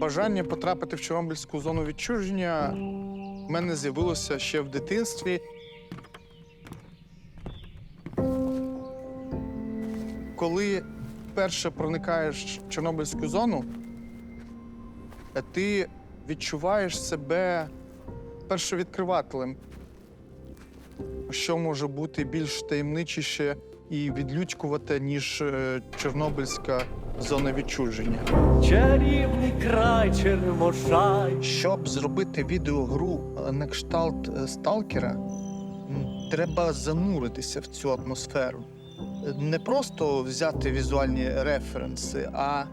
Бажання потрапити в Чорнобильську зону відчуження в мене з'явилося ще в дитинстві. Коли вперше проникаєш в Чорнобильську зону, ти відчуваєш себе першовідкривателем, що може бути більш таємничіше і відлюдькувате, ніж Чорнобильська зона відчуження. Чарівний край Черемошай. Щоб зробити відеогру на кшталт сталкера, треба зануритися в цю атмосферу. Не просто взяти візуальні референси, а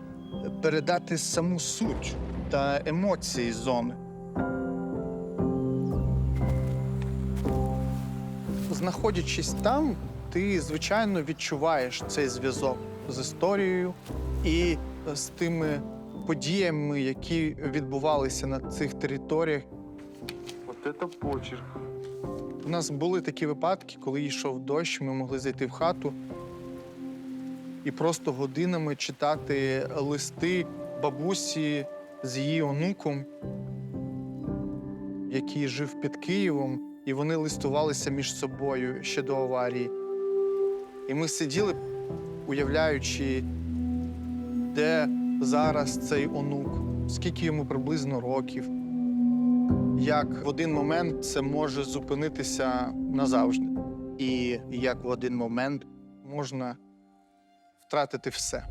передати саму суть та емоції зони. Знаходячись там, ти, звичайно, відчуваєш цей зв'язок з історією і з тими подіями, які відбувалися на цих територіях. От це почерк. У нас були такі випадки, коли йшов дощ, ми могли зайти в хату і просто годинами читати листи бабусі з її онуком, який жив під Києвом, і вони листувалися між собою ще до аварії. І ми сиділи, уявляючи, де зараз цей онук, скільки йому приблизно років, як в один момент це може зупинитися назавжди. І як в один момент можна втратити все.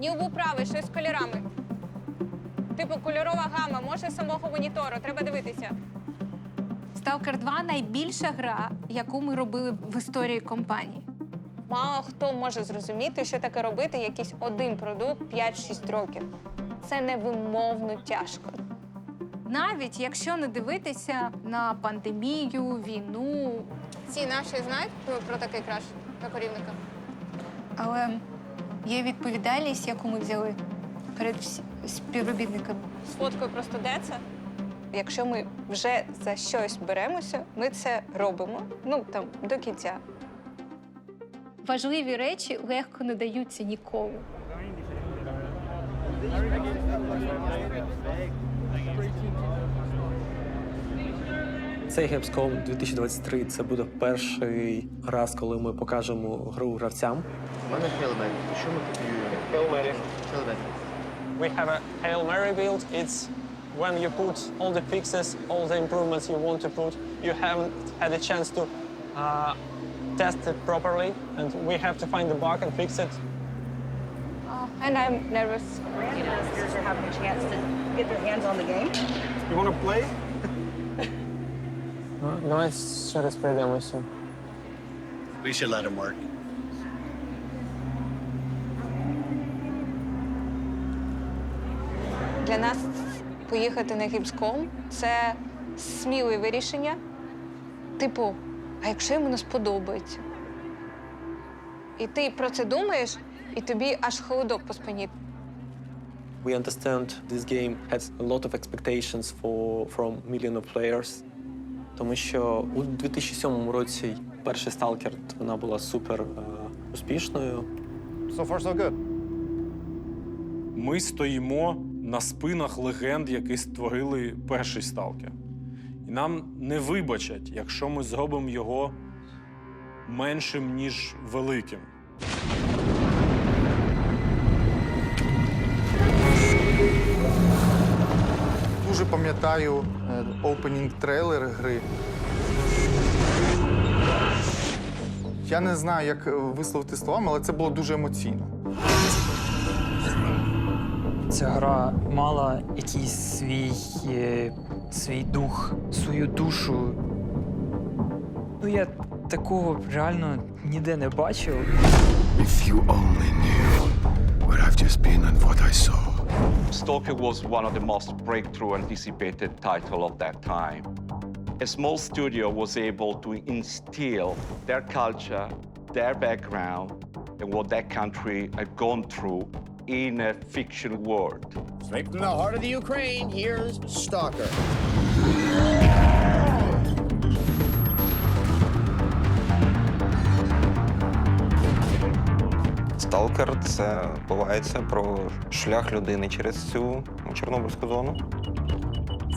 Ніл був правий, щось з кольорами. Типу, кольорова гама, може самого монітору, треба дивитися. Stalker 2 – найбільша гра, яку ми робили в історії компанії. Мало хто може зрозуміти, що таке робити якийсь один продукт 5-6 років. Це невимовно тяжко. Навіть якщо не дивитися на пандемію, війну. Ці наші знають про такий краш на корівника? Але є відповідальність, яку ми взяли перед співробітниками. Сфоткою просто де це? Якщо ми вже за щось беремося, ми це робимо, до кінця. Важливі речі легко не даються нікому. Цей Gamescom 2023 – це буде перший раз, коли ми покажемо гру гравцям. У мене Hail Mary. Що ми тут Hail Mary. Hail Mary. We have a Hail Mary build. It's when you put all the fixes, all the improvements you want to put, you haven't had a chance to test it properly, and we have to find the bug and fix it. And I'm nervous. Investors are having a chance to get their hands on the game. You want to play? Давай ще раз пройдемося. We should let him work. Для нас поїхати на Gamescom – це сміливе рішення. Типу, а якщо йому не сподобається? І ти про це думаєш, і тобі аж холодок по спині. We understand this game has a lot of expectations from million of players. Тому що у 2007 році перший Stalker, вона була супер успішною. So far, so good. Ми стоїмо на спинах легенд, які створили перший Сталкер. І нам не вибачать, якщо ми зробимо його меншим, ніж великим. пам'ятаю опенінг трейлер гри. Я не знаю, як висловити словами, але це було дуже емоційно. Ця гра мала якийсь свій дух, свою душу. Ну, я такого реально ніде не бачив. If you only knew where I've just been and what I saw. Stalker was one of the most breakthrough anticipated titles of that time. A small studio was able to instill their culture, their background, and what that country had gone through in a fiction world. Straight from the heart of the Ukraine, here's Stalker. Сталкер — це бувається про шлях людини через цю Чорнобильську зону.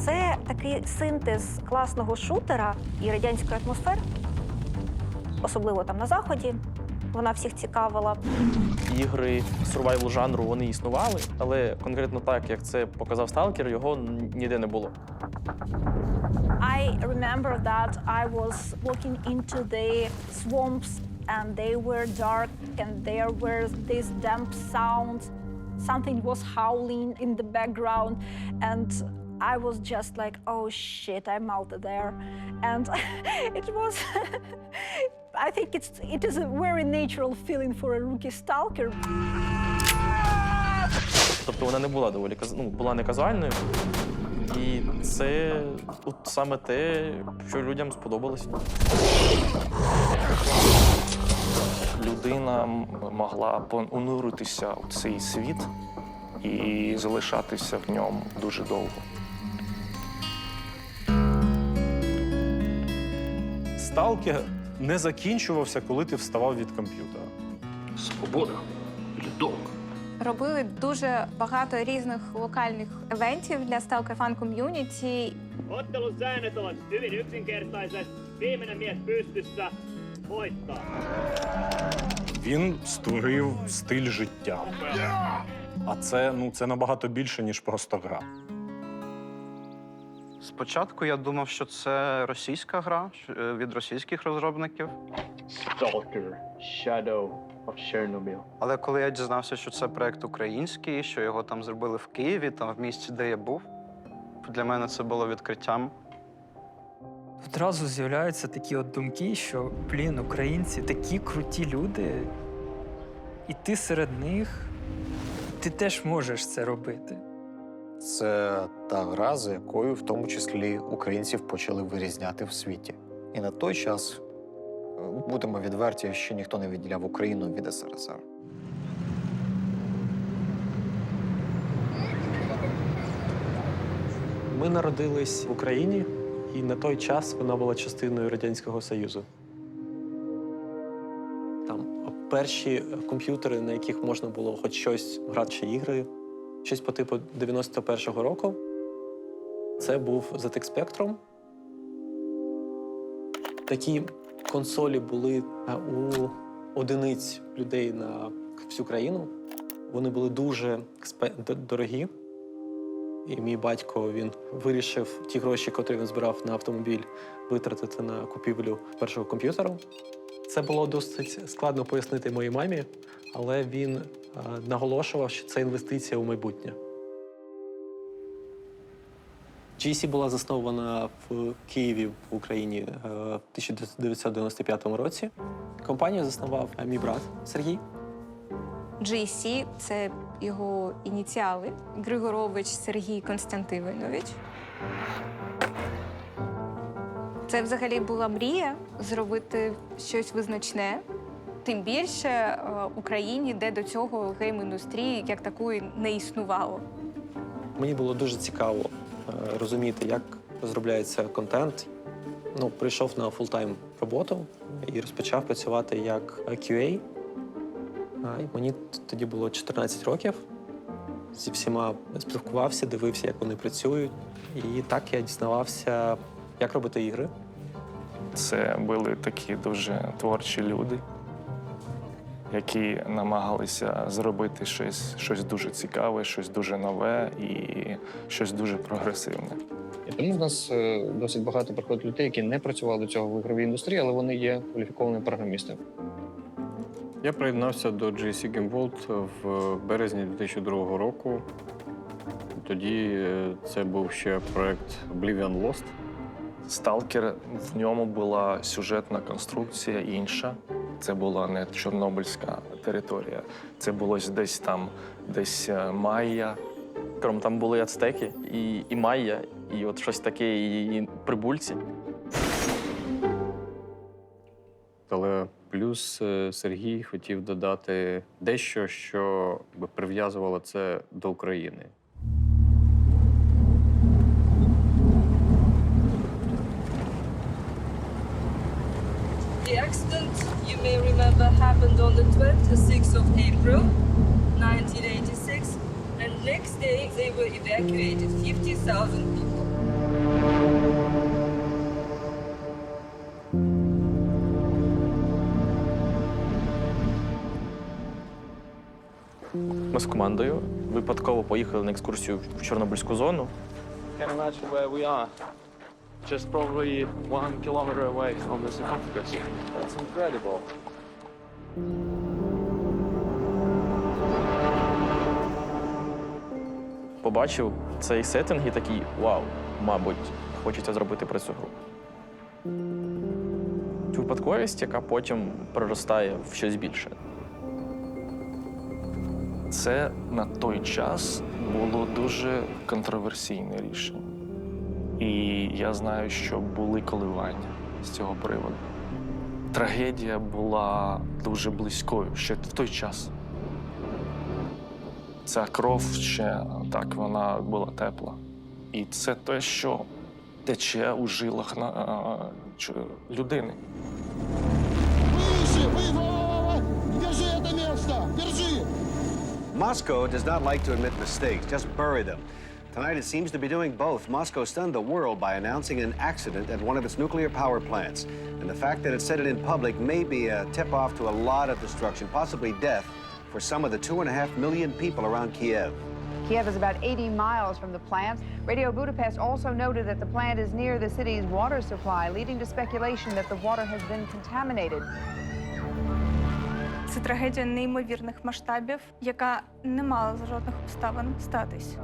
Це такий синтез класного шутера і радянської атмосфери, особливо там на Заході. Вона всіх цікавила. Ігри сурвайвал жанру вони існували, але конкретно так, як це показав Сталкер, його ніде не було. I remember that I was walking into the swamps and they were dark and there were these damp sounds. Something was howling in the background and I was just like, oh shit, I'm out there. And it was, I think it is a very natural feeling for a rookie stalker. Тобто вона не була доволі була не казуальною. І це от саме те, що людям сподобалось. Людина могла понуритися у цей світ і залишатися в ньому дуже довго. Сталкер не закінчувався, коли ти вставав від комп'ютера. Свобода или долг? Робили дуже багато різних локальних івентів для Stalker Fan Community. Ottelun säännöt ovat hyvin yksinkertaiset. Viimeinen mies pystyssä voittaa. Він створив стиль життя. А це набагато більше, ніж просто гра. Спочатку я думав, що це російська гра від російських розробників. Stalker, Shadow of Chernobyl. Але коли я дізнався, що це проект український, що його там зробили в Києві, там в місті, де я був, для мене це було відкриттям. Одразу з'являються такі от думки, що, українці такі круті люди, і ти серед них, ти теж можеш це робити. Це та гра, за якою в тому числі українців почали вирізняти в світі. І на той час, будемо відверті, ще ніхто не відділяв Україну від СРСР. Ми народились в Україні, і на той час вона була частиною Радянського Союзу. Там перші комп'ютери, на яких можна було хоч щось грати чи ігри, щось по типу 91-го року. Це був ZX Spectrum. Такі консолі були у одиниць людей на всю країну. Вони були дуже дорогі. І мій батько, він вирішив ті гроші, котрі він збирав на автомобіль, витратити на купівлю першого комп'ютеру. Це було досить складно пояснити моїй мамі, але він наголошував, що це інвестиція у майбутнє. GSC була заснована в Києві, в Україні, в 1995 році. Компанію заснував мій брат Сергій. GSC – це його ініціали. Григорович Сергій Константинович. Це взагалі була мрія зробити щось визначне. Тим більше в Україні, де до цього гейм-індустрії як такої не існувало. Мені було дуже цікаво розуміти, як розробляється контент. Прийшов на фултайм роботу і розпочав працювати як QA. Мені тоді було 14 років. Зі всіма спілкувався, дивився, як вони працюють. І так я дізнавався, як робити ігри. Це були такі дуже творчі люди, які намагалися зробити щось дуже цікаве, щось дуже нове і щось дуже прогресивне. І тому в нас досить багато приходить людей, які не працювали до цього в ігровій індустрії, але вони є кваліфікованими програмістами. Я приєднався до GSC Game World в березні 2002 року. Тоді це був ще проект Oblivion Lost. Сталкер, в ньому була сюжетна конструкція інша. Це була не Чорнобильська територія. Це було десь Майя. Там були ацтеки і майя, і от щось таке, і прибульці. Але плюс Сергій хотів додати дещо, що би прив'язувало це до України. The accident, you may remember, happened on the 26th of April, 1986, and next day they were evacuated, 50,000 people. Ми з командою випадково поїхали на екскурсію в Чорнобильську зону. Can't imagine where we are. Just probably 1 kilometer away from the sarcophagus. That's incredible. Побачив цей сеттинг і такий вау, мабуть, хочеться зробити про цю гру. Цю випадковість, яка потім переростає в щось більше. Це на той час було дуже контроверсійне рішення. І я знаю, що були коливання з цього приводу. Трагедія була дуже близькою ще в той час. Ця кров ще так, вона була тепла. І це те, що тече у жилах людини. Moscow does not like to admit mistakes, just bury them. Tonight it seems to be doing both. Moscow stunned the world by announcing an accident at one of its nuclear power plants. And the fact that it said it in public may be a tip-off to a lot of destruction, possibly death, for some of the 2.5 million people around Kiev. Kiev is about 80 miles from the plant. Radio Budapest also noted that the plant is near the city's water supply, leading to speculation that the water has been contaminated. Це трагедія неймовірних масштабів, яка не мала за жодних обставин статись.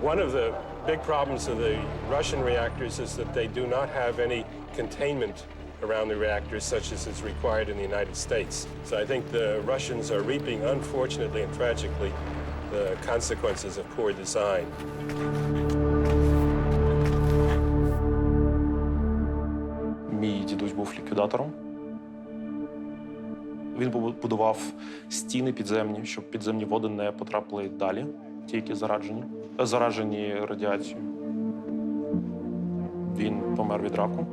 One of the big problems of the Russian reactors is that they do not have any containment around the reactors such as is required in the United States. So I think the Russians are reaping, unfortunately and tragically, the consequences of poor design. Мій дідусь був ліквідатором. Він будував стіни підземні, щоб підземні води не потрапили далі, ті, які заражені радіацією. Він помер від раку.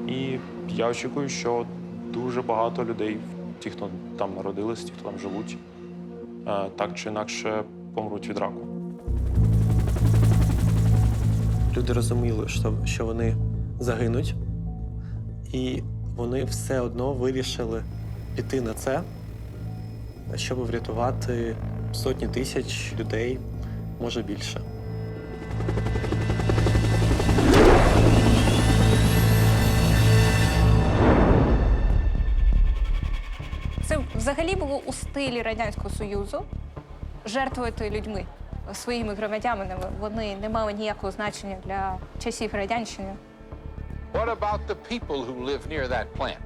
І я очікую, що дуже багато людей, ті, хто там народились, ті, хто там живуть, так чи інакше помруть від раку. Люди розуміли, що вони загинуть, і вони все одно вирішили піти на це, щоб врятувати сотні тисяч людей, може більше. Це взагалі було у стилі Радянського Союзу жертвувати людьми, своїми громадянами. Вони не мали ніякого значення для часів Радянщини. What about the people who live near that plant?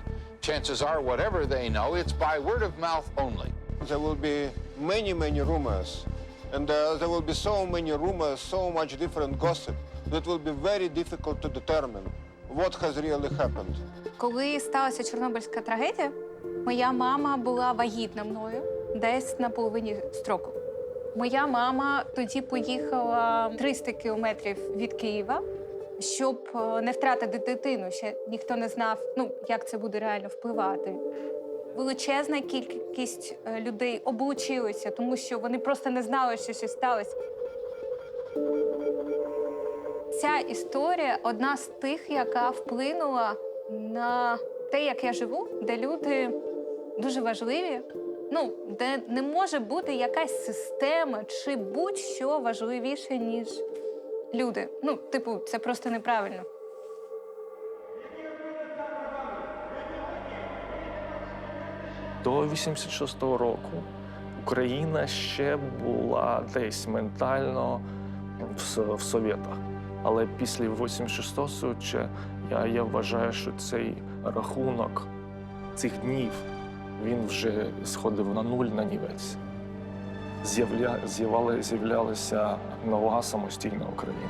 Chances are, whatever they know, it's by word of mouth only. There will be many rumors. And there will be so many rumors, so much different gossip, that will be very difficult to determine what has really happened. Коли сталася Чорнобильська трагедія, моя мама була вагітна мною десь на половині строку. Моя мама тоді поїхала 300 кілометрів від Києва, щоб не втратити дитину. Ще ніхто не знав, як це буде реально впливати. Величезна кількість людей облучилися, тому що вони просто не знали, що щось сталося. Ця історія – одна з тих, яка вплинула на те, як я живу, де люди дуже важливі, Ну, де не може бути якась система чи будь-що важливіше, ніж люди. Ну, типу, це просто неправильно. До 86-го року Україна ще була десь ментально в Совєтах. Але після 86-го я вважаю, що цей рахунок цих днів, він вже сходив на нуль, на нівець. З'являлася нова самостійна Україна.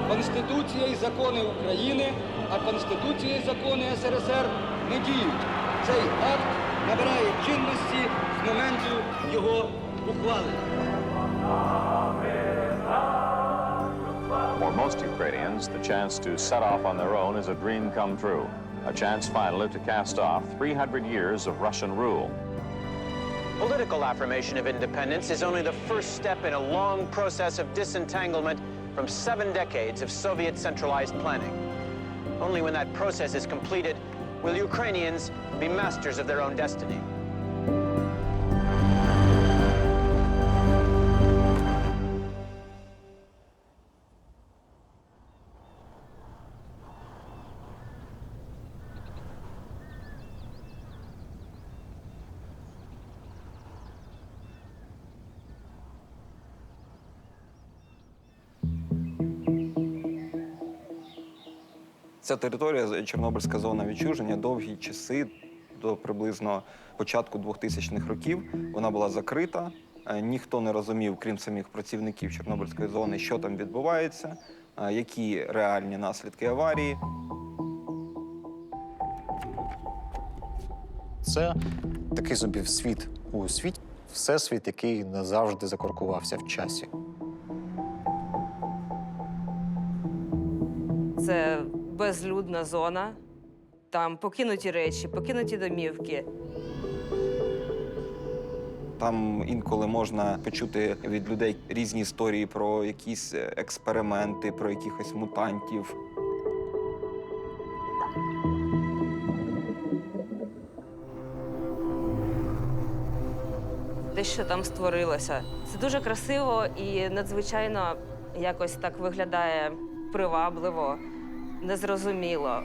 Конституція і закони України, а Конституція і закони СРСР не діють. Цей акт набирає чинності з моменту його ухвалення. For most Ukrainians, the chance to set off on their own is a dream come true. A chance finally to cast off 300 years of Russian rule. Political affirmation of independence is only the first step in a long process of disentanglement from 7 decades of Soviet centralized planning. Only when that process is completed will Ukrainians be masters of their own destiny. Ця територія, Чорнобильська зона відчуження, довгі часи, до приблизно початку 2000-х років, вона була закрита. Ніхто не розумів, крім самих працівників Чорнобильської зони, що там відбувається, які реальні наслідки аварії. Це такий собі світ у світі, всесвіт, який назавжди закоркувався в часі. Це безлюдна зона, там покинуті речі, покинуті домівки. Там інколи можна почути від людей різні історії про якісь експерименти, про якихось мутантів. Те, що там створилося. Це дуже красиво і надзвичайно якось так виглядає привабливо, незрозуміло.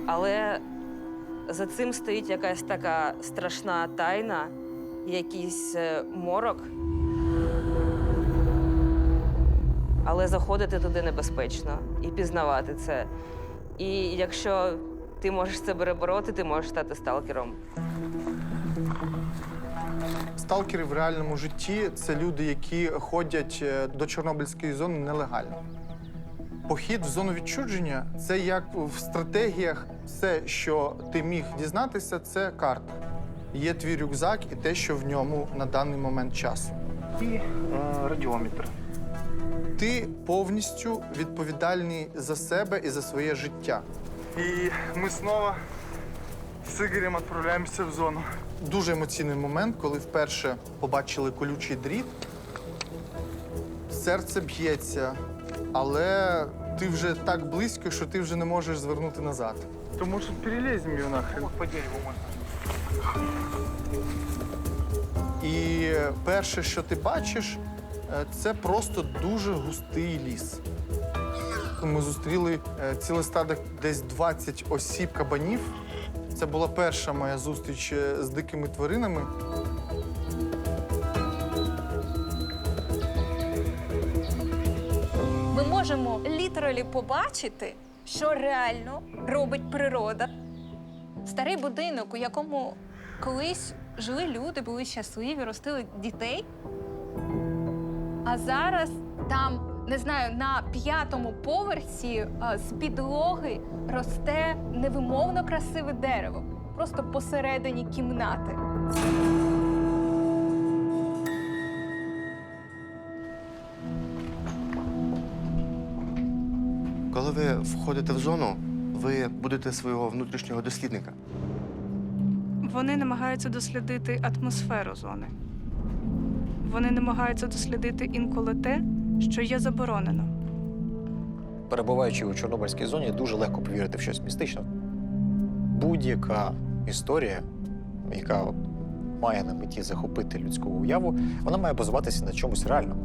Але за цим стоїть якась така страшна тайна, якийсь морок. Але заходити туди небезпечно і пізнавати це. І якщо ти можеш це перебороти, ти можеш стати сталкером. Сталкери в реальному житті – це люди, які ходять до Чорнобильської зони нелегально. Похід в зону відчуження – це як в стратегіях. Все, що ти міг дізнатися, це карта. Є твій рюкзак і те, що в ньому на даний момент часу. І радіометр. Ти повністю відповідальний за себе і за своє життя. І ми знову з Ігорем відправляємося в зону. Дуже емоційний момент, коли вперше побачили колючий дріт. Серце б'ється, але ти вже так близько, що ти вже не можеш звернути назад. То, може, переліземо його нахрен? По дереву можна. І перше, що ти бачиш, це просто дуже густий ліс. Ми зустріли ціле стадо, десь 20 осіб кабанів. Це була перша моя зустріч з дикими тваринами. Ми можемо літералі побачити, що реально робить природа. Старий будинок, у якому колись жили люди, були щасливі, ростили дітей. А зараз там, не знаю, на 5-му поверсі з підлоги росте невимовно красиве дерево. Просто посередині кімнати. Коли ви входите в зону, ви будете свого внутрішнього дослідника. Вони намагаються дослідити атмосферу зони. Вони намагаються дослідити інколи те, що є заборонено. Перебуваючи у Чорнобильській зоні, дуже легко повірити в щось містичне. Будь-яка історія, яка от має на меті захопити людську уяву, вона має базуватися на чомусь реальному.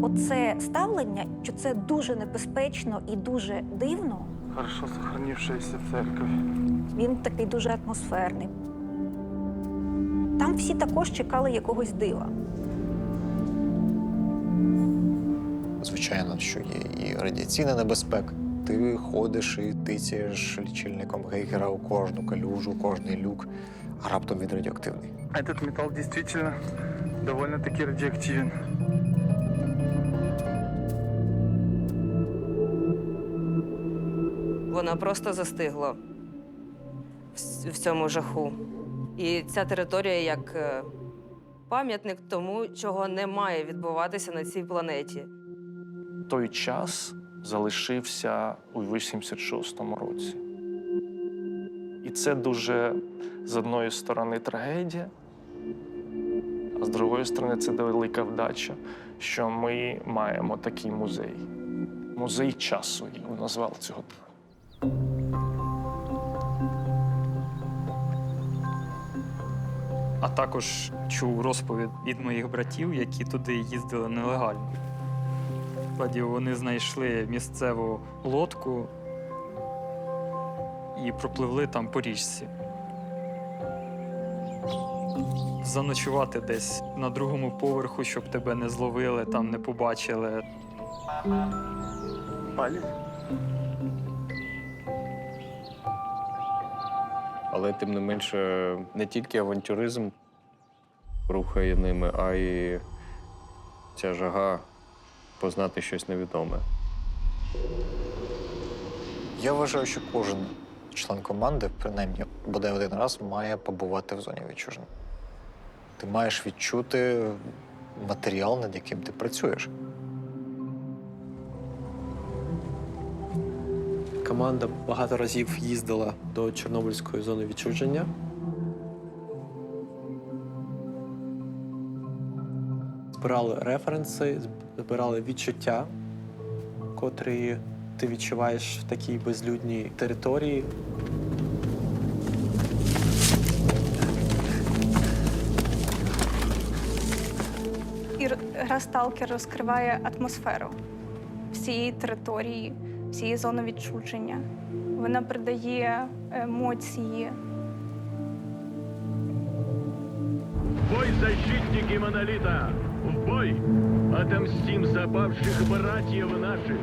Оце ставлення, що це дуже небезпечно і дуже дивно, Хорошо сохранившаяся церковь. він такий дуже атмосферний. Там всі також чекали якогось дива. Звичайно, що є і радіаційна небезпека. Ти ходиш і тицяєш лічильником Гейгера у кожну калюжу, у кожний люк, а раптом він радіоактивний. Этот металл действительно довольно-таки радиоактивен. Вона просто застигла в цьому жаху. І ця територія як пам'ятник тому, чого не має відбуватися на цій планеті. Той час залишився у 86-му році. І це дуже, з одної сторони, трагедія, а з другої сторони, це велика вдача, що ми маємо такий музей. Музей часу, я б назвав цього. А також чув розповідь від моїх братів, які туди їздили нелегально. Вони знайшли місцеву лодку і пропливли там по річці. Заночувати десь на другому поверху, щоб тебе не зловили, там не побачили. Палец? Але тим не менше, не тільки авантюризм рухає ними, а й ця жага познати щось невідоме. Я вважаю, що кожен член команди, принаймні, бодай один раз, має побувати в зоні відчуження. Ти маєш відчути матеріал, над яким ти працюєш. Команда багато разів їздила до Чорнобильської зони відчуження. Збирали референси, збирали відчуття, котрі ти відчуваєш в такій безлюдній території. І гра «Сталкер» розкриває атмосферу всієї території, всієї зони відчуження. Вона передає емоції. Бой, защитники Монолита! В бой! Отомстим за павших братьев наших!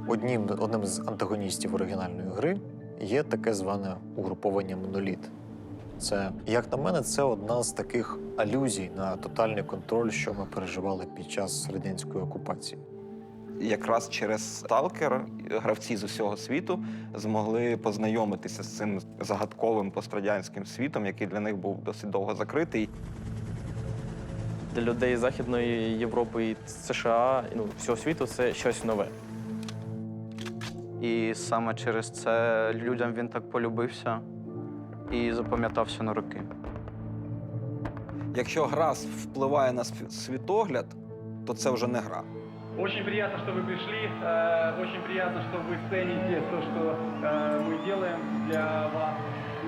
Одним з антагоністів оригінальної гри є таке зване угруповання «Моноліт». Це, як на мене, це одна з таких алюзій на тотальний контроль, що ми переживали під час радянської окупації. Якраз через «Сталкер» гравці з усього світу змогли познайомитися з цим загадковим пострадянським світом, який для них був досить довго закритий. Для людей Західної Європи і США, всього світу це щось нове. І саме через це людям він так полюбився і запам'ятався на роки. Якщо гра впливає на світогляд, то це вже не гра. Очень приятно, что вы пришли. Очень приятно, что вы цените то, что мы делаем для вас.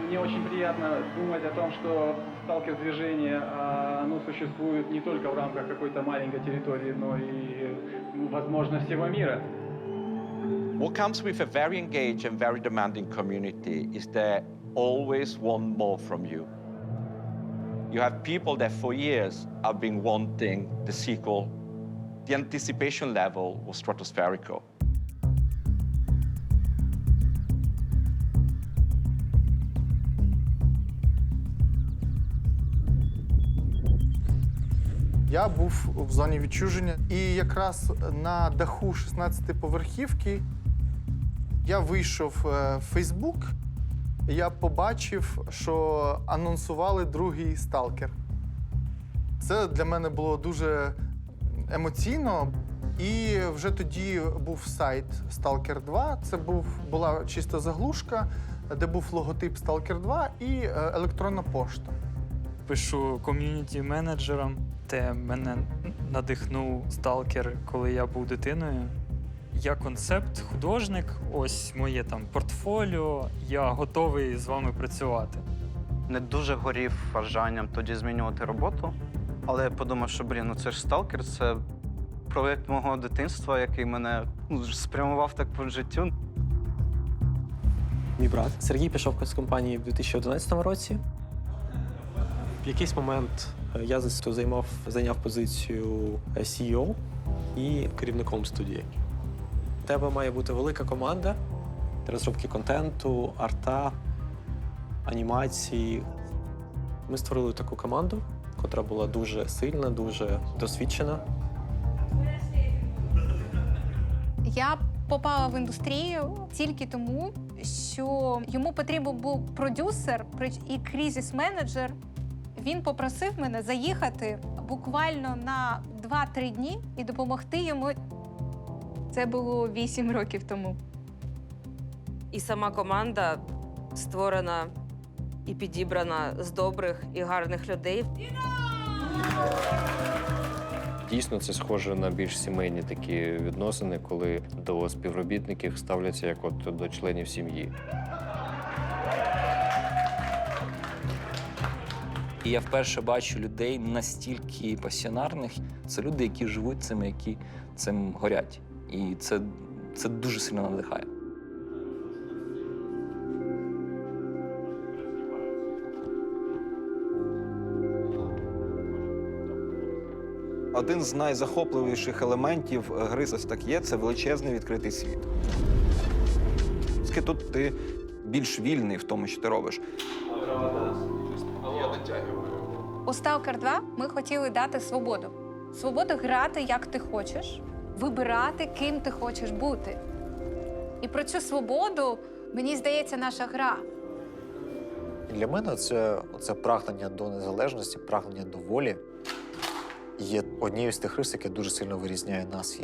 Мне очень приятно думать о том, что сталкер-движение, оно существует не только в рамках какой-то маленькой территории, но и, возможно, всего мира. What comes with a very engaged and very demanding community is they always want more from you. You have people that for years have been wanting the sequel. The anticipation level was stratospherical. Я був в зоні відчуження, і якраз на даху 16-поверхівки я вийшов в Фейсбук, я побачив, що анонсували другий «Сталкер». Це для мене було дуже емоційно. І вже тоді був сайт «Сталкер 2». Це була чиста заглушка, де був логотип «Сталкер 2» і електронна пошта. Пишу ком'юніті-менеджерам, де мене надихнув «Сталкер», коли я був дитиною. Я концепт-художник, ось моє там портфоліо, я готовий з вами працювати. Не дуже горів бажанням тоді змінювати роботу, але я подумав, що, ну це ж «Сталкер», це проєкт мого дитинства, який мене спрямував так по життю. Мій брат Сергій пішов з компанії в 2011 році. В якийсь момент я зайняв позицію CEO і керівником студії. У тебе має бути велика команда розробки контенту, арта, анімації. Ми створили таку команду, котра була дуже сильна, дуже досвідчена. Я попала в індустрію тільки тому, що йому потрібен був продюсер і кризис-менеджер. Він попросив мене заїхати буквально на 2-3 дні і допомогти йому. Це було 8 років тому. І сама команда створена і підібрана з добрих і гарних людей. Дійсно, це схоже на більш сімейні такі відносини, коли до співробітників ставляться як от до членів сім'ї. І я вперше бачу людей настільки пасіонарних. Це люди, які живуть цим, які цим горять. І це дуже сильно надихає. Один з найзахопливіших елементів гри «Ось так є» – це величезний відкритий світ. Тут ти більш вільний в тому, що ти робиш. У Stalker 2 ми хотіли дати свободу. Свободу грати, як ти хочеш, вибирати, ким ти хочеш бути. І про цю свободу, мені здається, наша гра. Для мене це прагнення до незалежності, прагнення до волі є однією з тих рис, яке дуже сильно вирізняє нас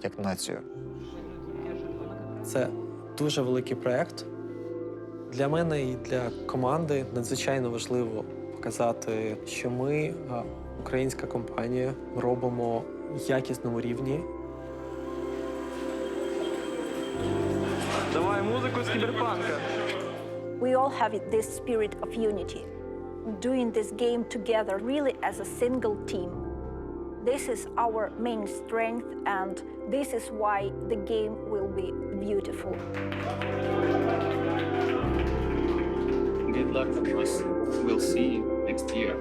як націю. Це дуже великий проєкт. Для мене і для команди надзвичайно важливо показати, що ми, українська компанія, робимо якісному рівні. Давай музику з кіберпанка. We all have this spirit of unity, doing this game together really as a single team. This is our main strength, and this is why the game will be beautiful. Good luck, viewers. We'll see you next year.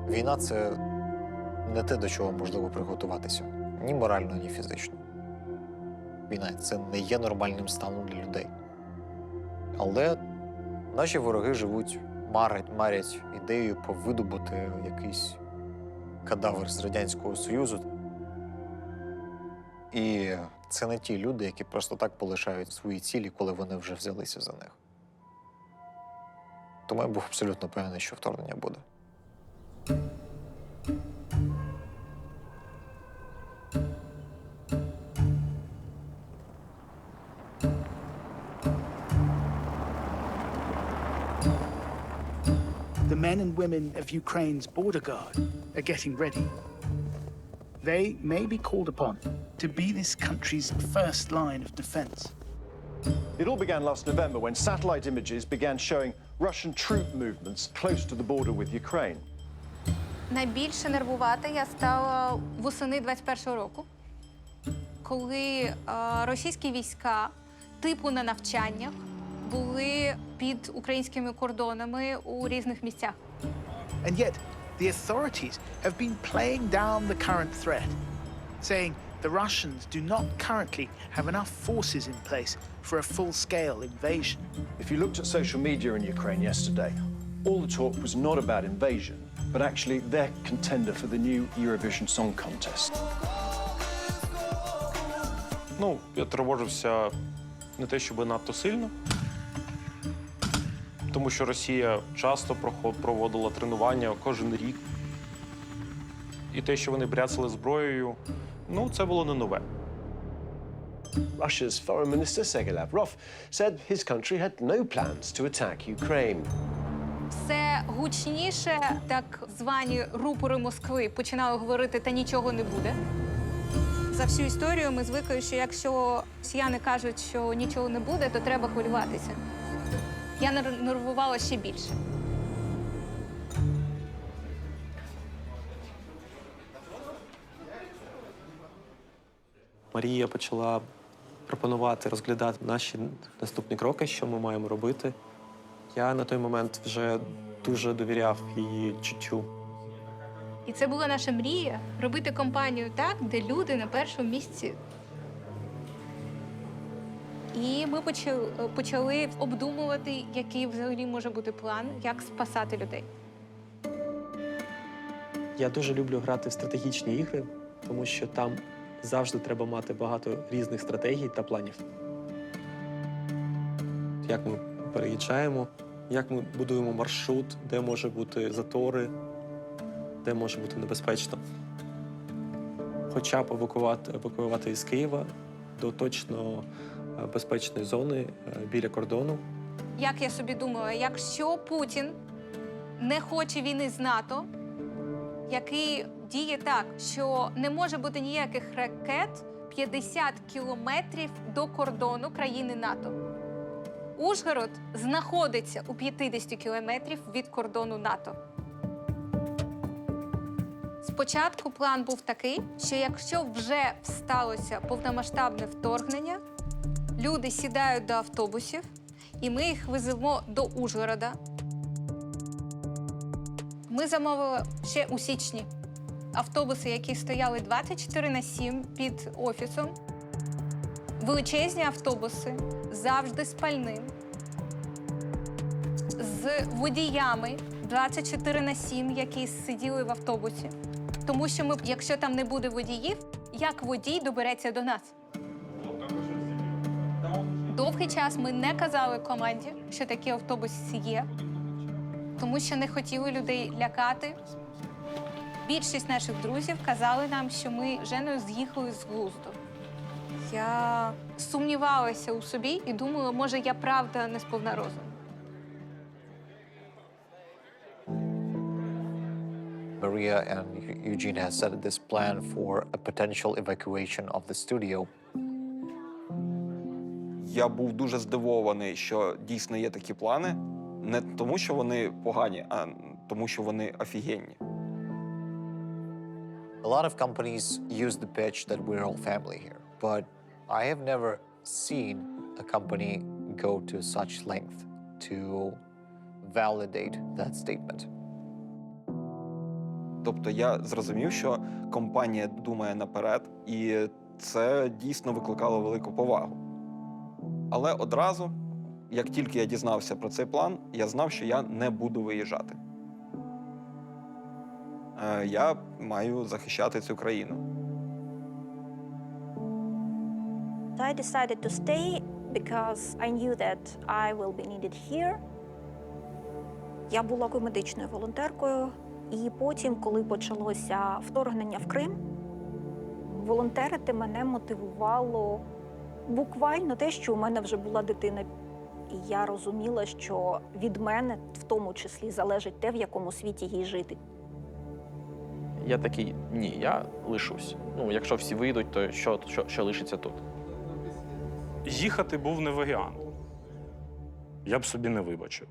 Війна – це не те, до чого можливо приготуватися. Ні морально, ні фізично. Війна – це не є нормальним станом для людей. Але наші вороги живуть, марять ідеєю повидобути якийсь кадавр з Радянського Союзу. І це не ті люди, які просто так полишають свої цілі, коли вони вже взялися за них. Тому я був абсолютно певний, що вторгнення буде. The men and women of Ukraine's border guard are getting ready. They may be called upon to be this country's first line of defense. It all began last November when satellite images began showing Russian troop movements close to the border with Ukraine. Найбільше нервувати я стала восени 21-го року, коли російські війська типу на навчаннях були під українськими кордонами у різних місцях. And yet, the authorities have been playing down the current threat, saying the Russians do not currently have enough forces in place for a full-scale invasion. If you looked at social media in Ukraine yesterday, all the talk was not about invasion, but actually their contender for the new Eurovision Song Contest. Ну, я тривожився не те, щоб надто сильно, тому що Росія часто проводила тренування кожен рік. І те, що вони бряцали зброєю, ну, це було не нове. Russia's foreign minister, Sergei Lavrov, said his country had no plans to attack Ukraine. Все гучніше, так звані рупори Москви починали говорити, та нічого не буде. За всю історію ми звикли, що якщо росіяни кажуть, що нічого не буде, то треба хвилюватися. Я нервувала ще більше. Марія почала пропонувати, розглядати наші наступні кроки, що ми маємо робити. Я на той момент вже дуже довіряв її чуттю. І це була наша мрія – робити компанію так, де люди на першому місці. І ми почали обдумувати, який взагалі може бути план, як спасати людей. Я дуже люблю грати в стратегічні ігри, тому що там завжди треба мати багато різних стратегій та планів. Як ми переїжджаємо, як ми будуємо маршрут, де може бути затори, де може бути небезпечно. Хоча б евакуювати із Києва до точно безпечної зони біля кордону. Як я собі думала, якщо Путін не хоче війни з НАТО, який діє так, що не може бути ніяких ракет 50 кілометрів до кордону країни НАТО. Ужгород знаходиться у 50 кілометрів від кордону НАТО. Спочатку план був такий, що якщо вже сталося повномасштабне вторгнення, люди сідають до автобусів, і ми їх веземо до Ужгорода. Ми замовили ще у січні автобуси, які стояли 24/7 під офісом. Величезні автобуси, завжди з пальним, з водіями 24/7, які сиділи в автобусі. Тому що якщо там не буде водіїв, як водій добереться до нас? Довгий час ми не казали команді, що такі автобуси є, тому що не хотіли людей лякати. Більшість наших друзів казали нам, що ми з Женою з'їхали з глузду. Я сумнівалася у собі і думала, може, я правда не сповна розуму. Maria and Eugene has set this plan for a potential evacuation of the studio. Я був дуже здивований, що дійсно є такі плани. Не тому, що вони погані, а тому, що вони офігенні. A lot of companies use the pitch that we're all family here, but I have never seen a company go to such length to validate that statement. Тобто я зрозумів, що компанія думає наперед, і це дійсно викликало велику повагу. Але одразу, як тільки я дізнався про цей план, я знав, що я не буду виїжджати. Я маю захищати цю країну. I decided to stay because I knew that I will be needed here. Я була медичною волонтеркою, і потім, коли почалося вторгнення в Крим, волонтерити мене мотивувало буквально те, що у мене вже була дитина. І я розуміла, що від мене в тому числі залежить те, в якому світі їй жити. Я такий, ні, я лишусь. Ну, якщо всі вийдуть, то що лишиться тут? Їхати був не варіант. Я б собі не вибачив.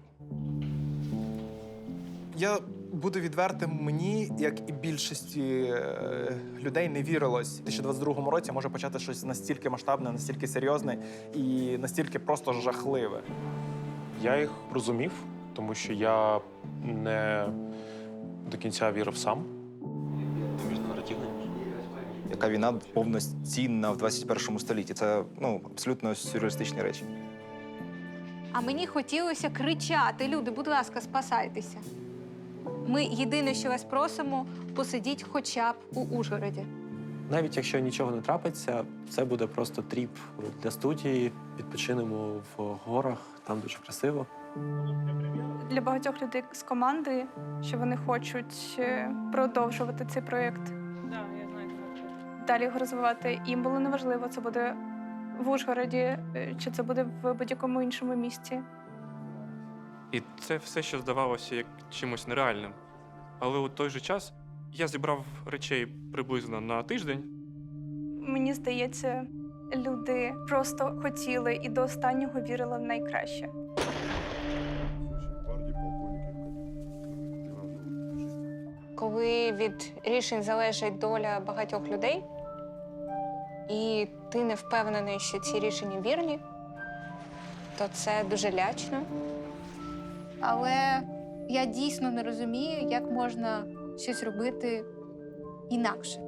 Я буду відвертим, мені, як і більшості людей, не вірилось. У 2022 році може почати щось настільки масштабне, настільки серйозне і настільки просто жахливе. Я їх розумів, тому що я не до кінця вірив сам. Яка війна повноцінна в 21 столітті. Це абсолютно сюрреалістичні речі. А мені хотілося кричати: люди, будь ласка, спасайтеся. Ми єдине, що вас просимо, посидіть хоча б у Ужгороді. Навіть якщо нічого не трапиться, це буде просто тріп для студії, відпочинемо в горах, там дуже красиво. Для багатьох людей з команди, що вони хочуть продовжувати цей проєкт. Далі його розвивати. Їм було неважливо, це буде в Ужгороді, чи це буде в будь-якому іншому місті. І це все, що здавалося як чимось нереальним. Але у той же час я зібрав речей приблизно на тиждень. Мені здається, люди просто хотіли і до останнього вірили в найкраще. Коли від рішень залежить доля багатьох людей, і ти не впевнений, що ці рішення вірні, то це дуже лячно. Але я дійсно не розумію, як можна щось робити інакше.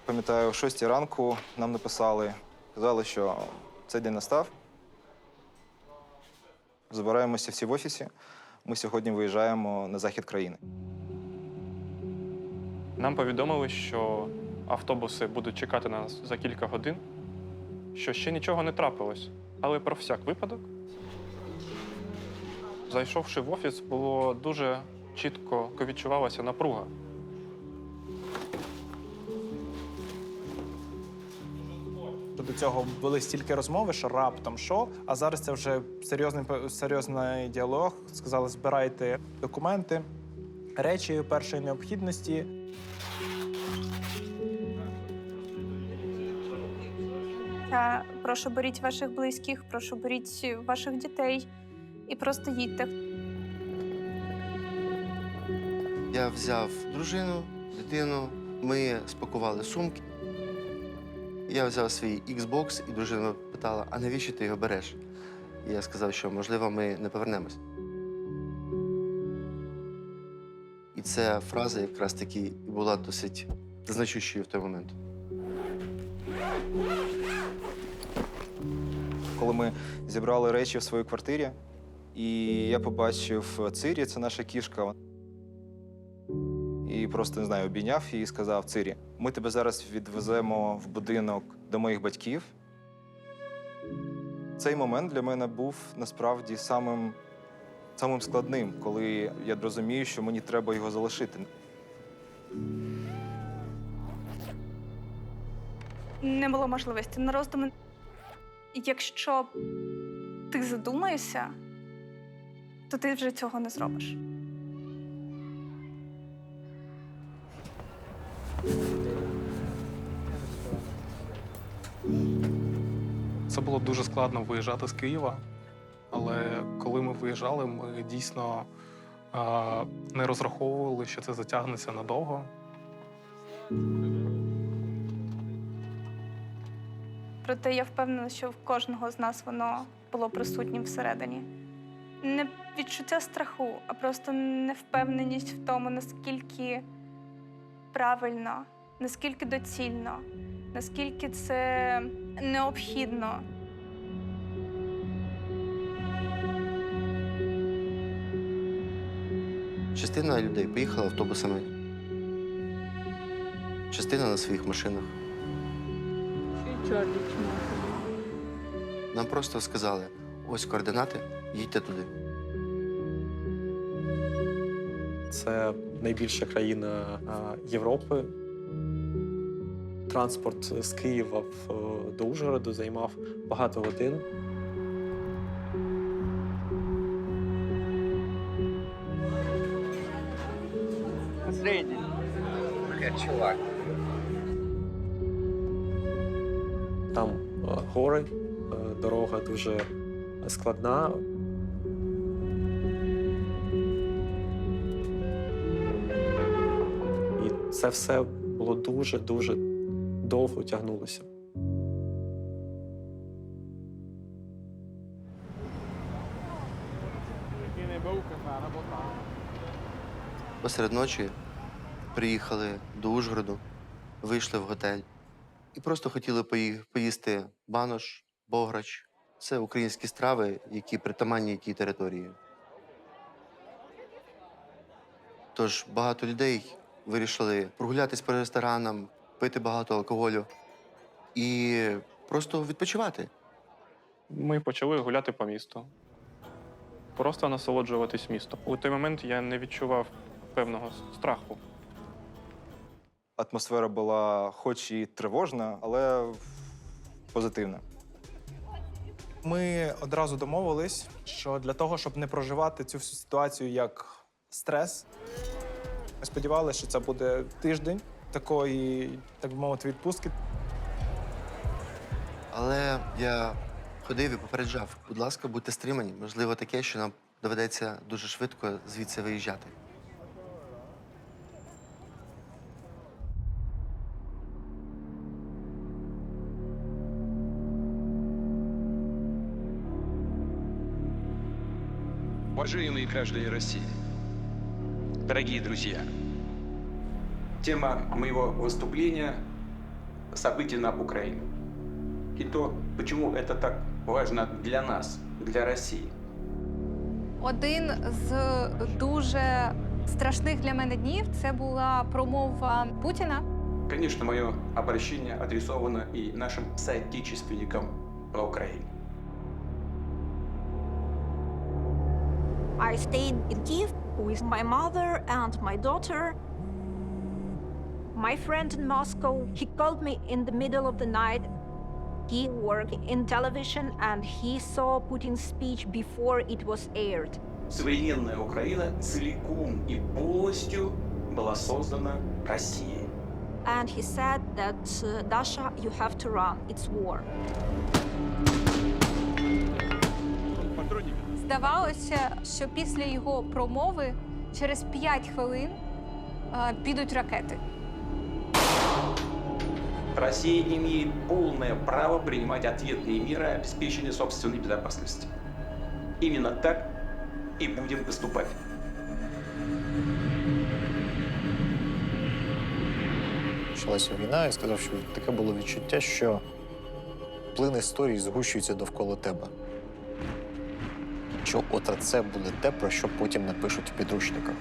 Пам'ятаю, о 6 ранку нам написали, казали, що цей день настав. Збираємося всі в офісі. Ми сьогодні виїжджаємо на захід країни. Нам повідомили, що автобуси будуть чекати нас за кілька годин, що ще нічого не трапилось. Але про всяк випадок, зайшовши в офіс, було дуже чітко відчувалася напруга. До цього були стільки розмови, що раптом що, а зараз це вже серйозний діалог. Сказали, збирайте документи, речі першої необхідності. Я прошу, беріть ваших близьких, прошу, беріть ваших дітей і просто їдьте. Я взяв дружину, дитину, ми спакували сумки. Я взяв свій Xbox, і дружина питала, а навіщо ти його береш? І я сказав, що, можливо, ми не повернемось. І ця фраза якраз таки була досить значущою в той момент. Коли ми зібрали речі в своїй квартирі, і я побачив Цирі, це наша кішка. І просто, не знаю, обійняв її і сказав: Цирі, ми тебе зараз відвеземо в будинок до моїх батьків. Цей момент для мене був насправді самим складним, коли я розумію, що мені треба його залишити. Не було можливості на роздуми. Якщо ти задумаєшся, то ти вже цього не зробиш. Це було дуже складно виїжджати з Києва, але коли ми виїжджали, ми дійсно не розраховували, що це затягнеться надовго. Проте я впевнена, що в кожного з нас воно було присутнім всередині. Не відчуття страху, а просто невпевненість в тому, наскільки правильно, наскільки доцільно, наскільки це необхідно. Частина людей поїхала автобусами, частина на своїх машинах. Нам просто сказали, ось координати, їдьте туди. Це найбільша країна Європи. Транспорт з Києва до Ужгороду займав багато годин. Средний. Чувак. Там гори, дорога дуже складна. І це все було дуже-дуже довго тягнулося. Посеред ночі приїхали до Ужгороду, вийшли в готель і просто хотіли поїсти банош, бограч. Це українські страви, які притаманні тій території. Тож багато людей вирішили прогулятись по ресторанам, пити багато алкоголю і просто відпочивати. Ми почали гуляти по місту. Просто насолоджуватись містом. У той момент я не відчував певного страху. Атмосфера була хоч і тривожна, але позитивна. Ми одразу домовились, що для того, щоб не проживати цю всю ситуацію як стрес, ми сподівалися, що це буде тиждень такої, так би мовити, відпустки. Але я ходив і попереджав, будь ласка, будьте стримані. Можливо, таке, що нам доведеться дуже швидко звідси виїжджати. Уважаемые граждане России, дорогие друзья, тема моего выступления – события на Украине. И то, почему это так важно для нас, для России. Один з дуже страшних для мене днів – це була промова Путіна. Конечно, мое обращение адресовано и нашим соотечественникам на Украине. I stayed in Kiev with my mother and my daughter. My friend in Moscow, he called me in the middle of the night. He worked in television and he saw Putin's speech before it was aired. Современная Украина целиком и полностью была создана Россией. And he said that, Dasha, you have to run, it's war. Здавалося, що після його промови через 5 хвилин підуть ракети. Россия имеет полное право принимать ответные меры обеспечения собственной безопасности. Именно так и будем поступать. Почалася війна, і сказав, що таке було відчуття, що плин історії згущується довкола тебе. Що от це буде те, про що потім напишуть в підручниках.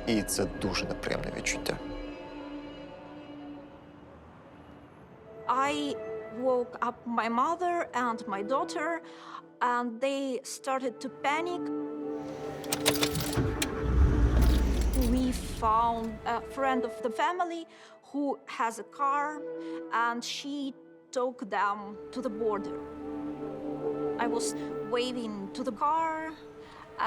І це дуже неприємне відчуття. I woke up my mother and my daughter, and they started to panic. We found a friend of the family who has a car, and she took them to the border. I was waving to the car,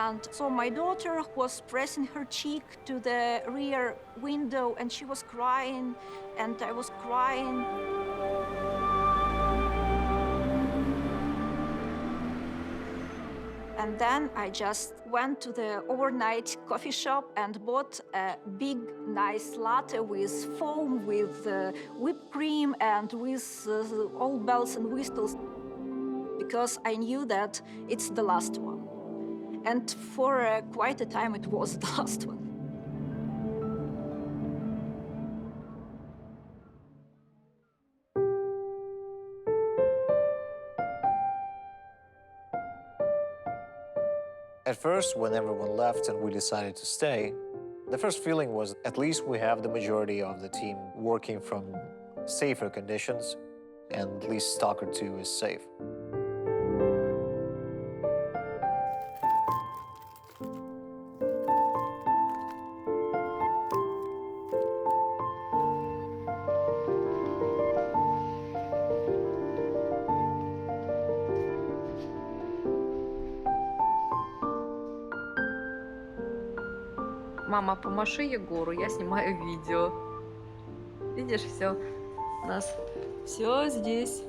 and so my daughter was pressing her cheek to the rear window, and she was crying, and I was crying. And then I just went to the overnight coffee shop and bought a big, nice latte with foam, with whipped cream, and with all bells and whistles, because I knew that it's the last one. And for quite a time, it was the last one. At first, when everyone left and we decided to stay, the first feeling was at least we have the majority of the team working from safer conditions, and at least Stalker 2 is safe. Мама, помаши Егору, я снимаю видео. Видишь, все. У нас все здесь.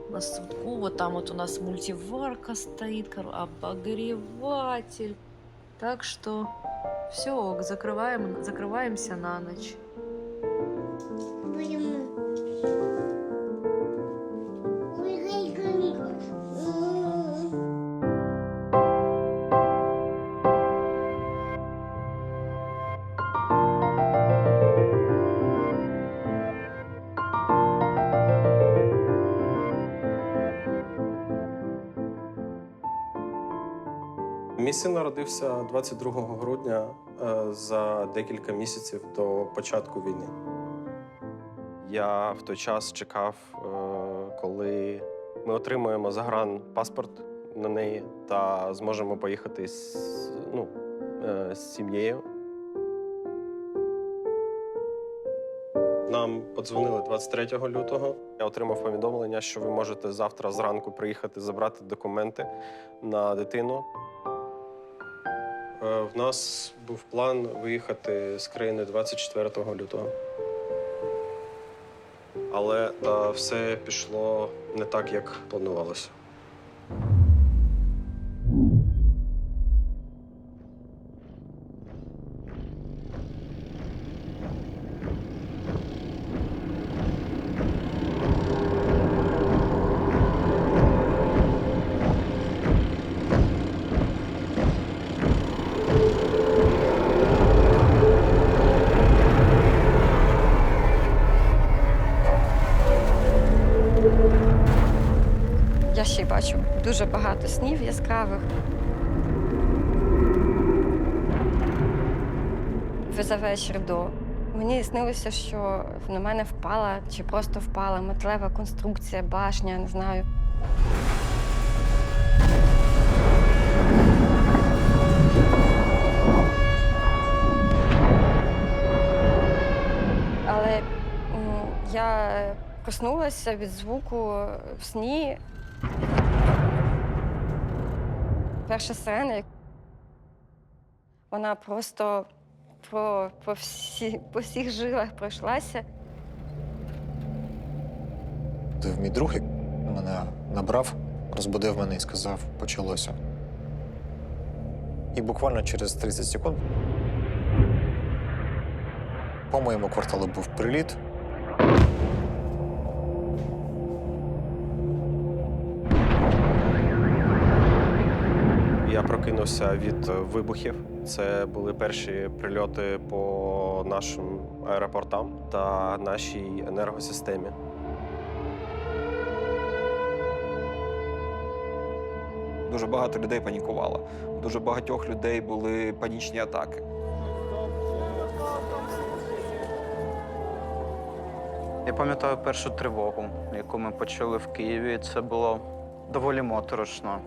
У нас в судку, вот там вот у нас мультиварка стоит, обогреватель. Так что все, закрываемся на ночь. Мій син народився 22 грудня за декілька місяців до початку війни. Я в той час чекав, коли ми отримаємо загранпаспорт на неї та зможемо поїхати з сім'єю. Нам подзвонили 23 лютого. Я отримав повідомлення, що ви можете завтра зранку приїхати забрати документи на дитину. В нас був план виїхати з країни 24 лютого. Але все пішло не так, як планувалося. Я ще й бачу дуже багато снів яскравих. За вечір до. Мені снилося, що на мене впала, чи просто впала металева конструкція, башня, не знаю. Але я проснулася від звуку в сні. Перша сирена, вона просто по всіх жилах пройшлася. Мій друг мене набрав, розбудив мене і сказав, почалося. І буквально через 30 секунд по моєму кварталу був приліт. Я прокинувся від вибухів. Це були перші прильоти по нашим аеропортам та нашій енергосистемі. Дуже багато людей панікувало. У дуже багатьох людей були панічні атаки. Я пам'ятаю першу тривогу, яку ми почули в Києві. Це було доволі моторошно.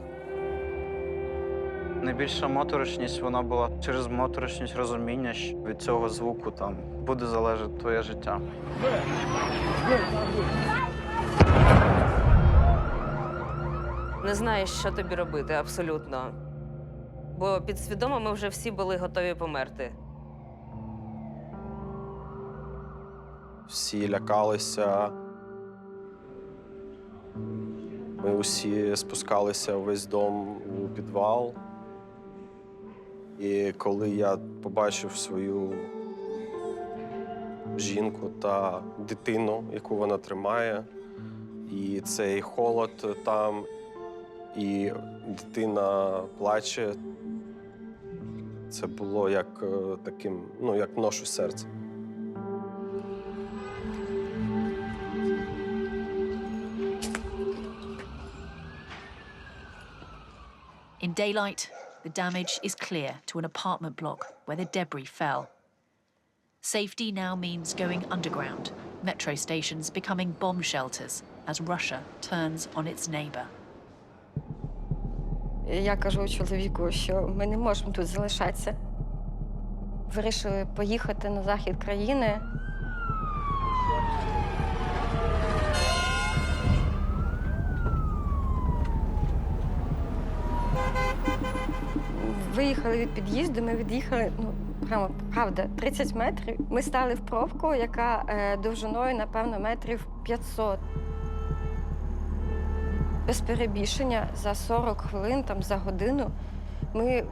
Найбільша моторошність вона була через моторошність розуміння, що від цього звуку там буде залежати твоє життя. Не знаєш, що тобі робити, абсолютно. Бо підсвідомо ми вже всі були готові померти. Всі лякалися. Ми усі спускалися увесь дом у підвал. І коли я побачив свою жінку та дитину, яку вона тримає, і цей холод там, і дитина плаче, це було як таким, як нож у серці. In daylight, the damage is clear to an apartment block where the debris fell. Safety now means going underground, metro stations becoming bomb shelters as Russia turns on its neighbor. Я кажу чоловіку, що ми не можемо тут залишатися. Вирішили поїхати на захід країни. виїхали від під'їзду, ми від'їхали, ну, прямо, правда, 30 метрів. Ми стали в пробку, яка довжиною, напевно, метрів 500. Без перебільшення за 40 хвилин, там, за годину ми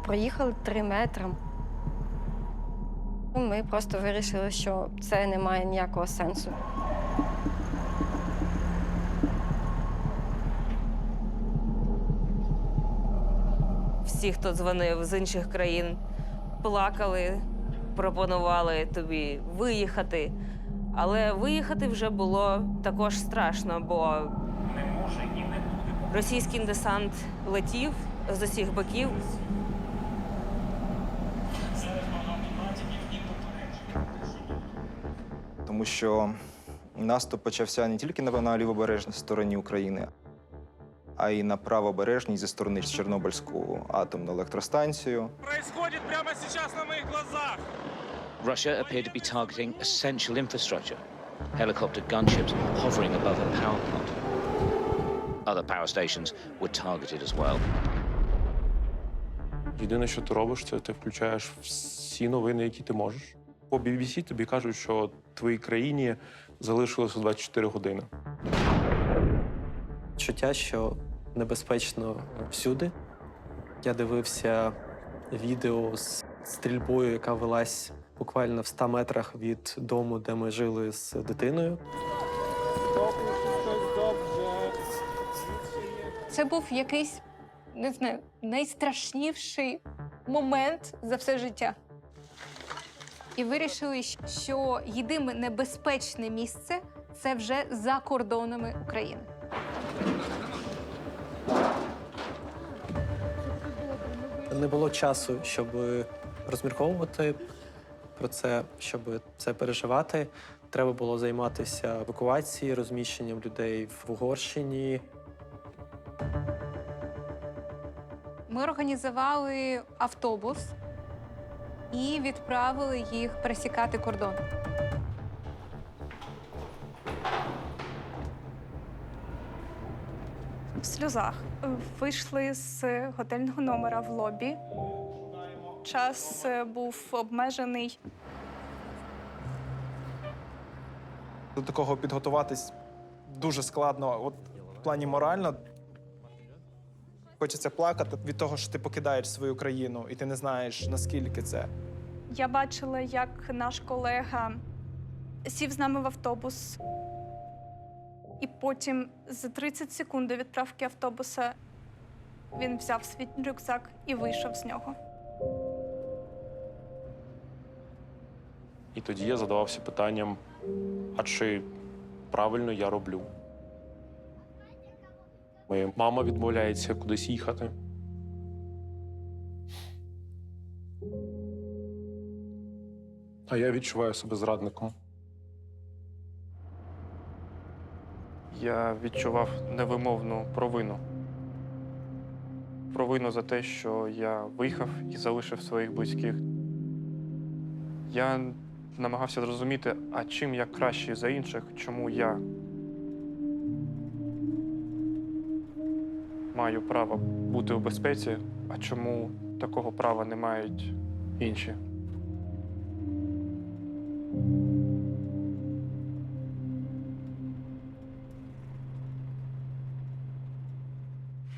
проїхали 3 метри. Ми просто вирішили, що це не має ніякого сенсу. Всі, хто дзвонив з інших країн, плакали, пропонували тобі виїхати. Але виїхати вже було також страшно, бо російський десант летів з усіх боків. Тому що наступ почався не тільки на лівобережній стороні України, а й на правобережній зі сторони Чорнобильську атомну електростанцію. Происходит прямо сейчас на моих глазах. Russia appeared to be targeting essential infrastructure. Helicopter gunships hovering above a power plant. Other power stations were targeted as well. Єдине, що ти робиш, це ти включаєш всі новини, які ти можеш. По BBC тобі кажуть, що в твоїй країні залишилося 24 години. Чуття, що небезпечно всюди. Я дивився відео з стрільбою, яка велась буквально в 100 метрах від дому, де ми жили з дитиною. Це був якийсь, не знаю, найстрашніший момент за все життя. І вирішили, що єдине небезпечне місце – це вже за кордонами України. Не було часу, щоб розмірковувати про це, щоб це переживати. Треба було займатися евакуацією, розміщенням людей в Угорщині. Ми організували автобус і відправили їх пересікати кордон. В сльозах. Вийшли з готельного номера в лобі. Час був обмежений. До такого підготуватись дуже складно. От в плані морально хочеться плакати від того, що ти покидаєш свою країну, і ти не знаєш, наскільки це. Я бачила, як наш колега сів з нами в автобус. І потім за 30 секунд до відправки автобуса він взяв свій рюкзак і вийшов з нього. І тоді я задавався питанням, а чи правильно я роблю? Моя мама відмовляється кудись їхати. А я відчуваю себе зрадником. Я відчував невимовну провину. Провину за те, що я виїхав і залишив своїх близьких. Я намагався зрозуміти, а чим я кращий за інших, чому я маю право бути у безпеці, а чому такого права не мають інші.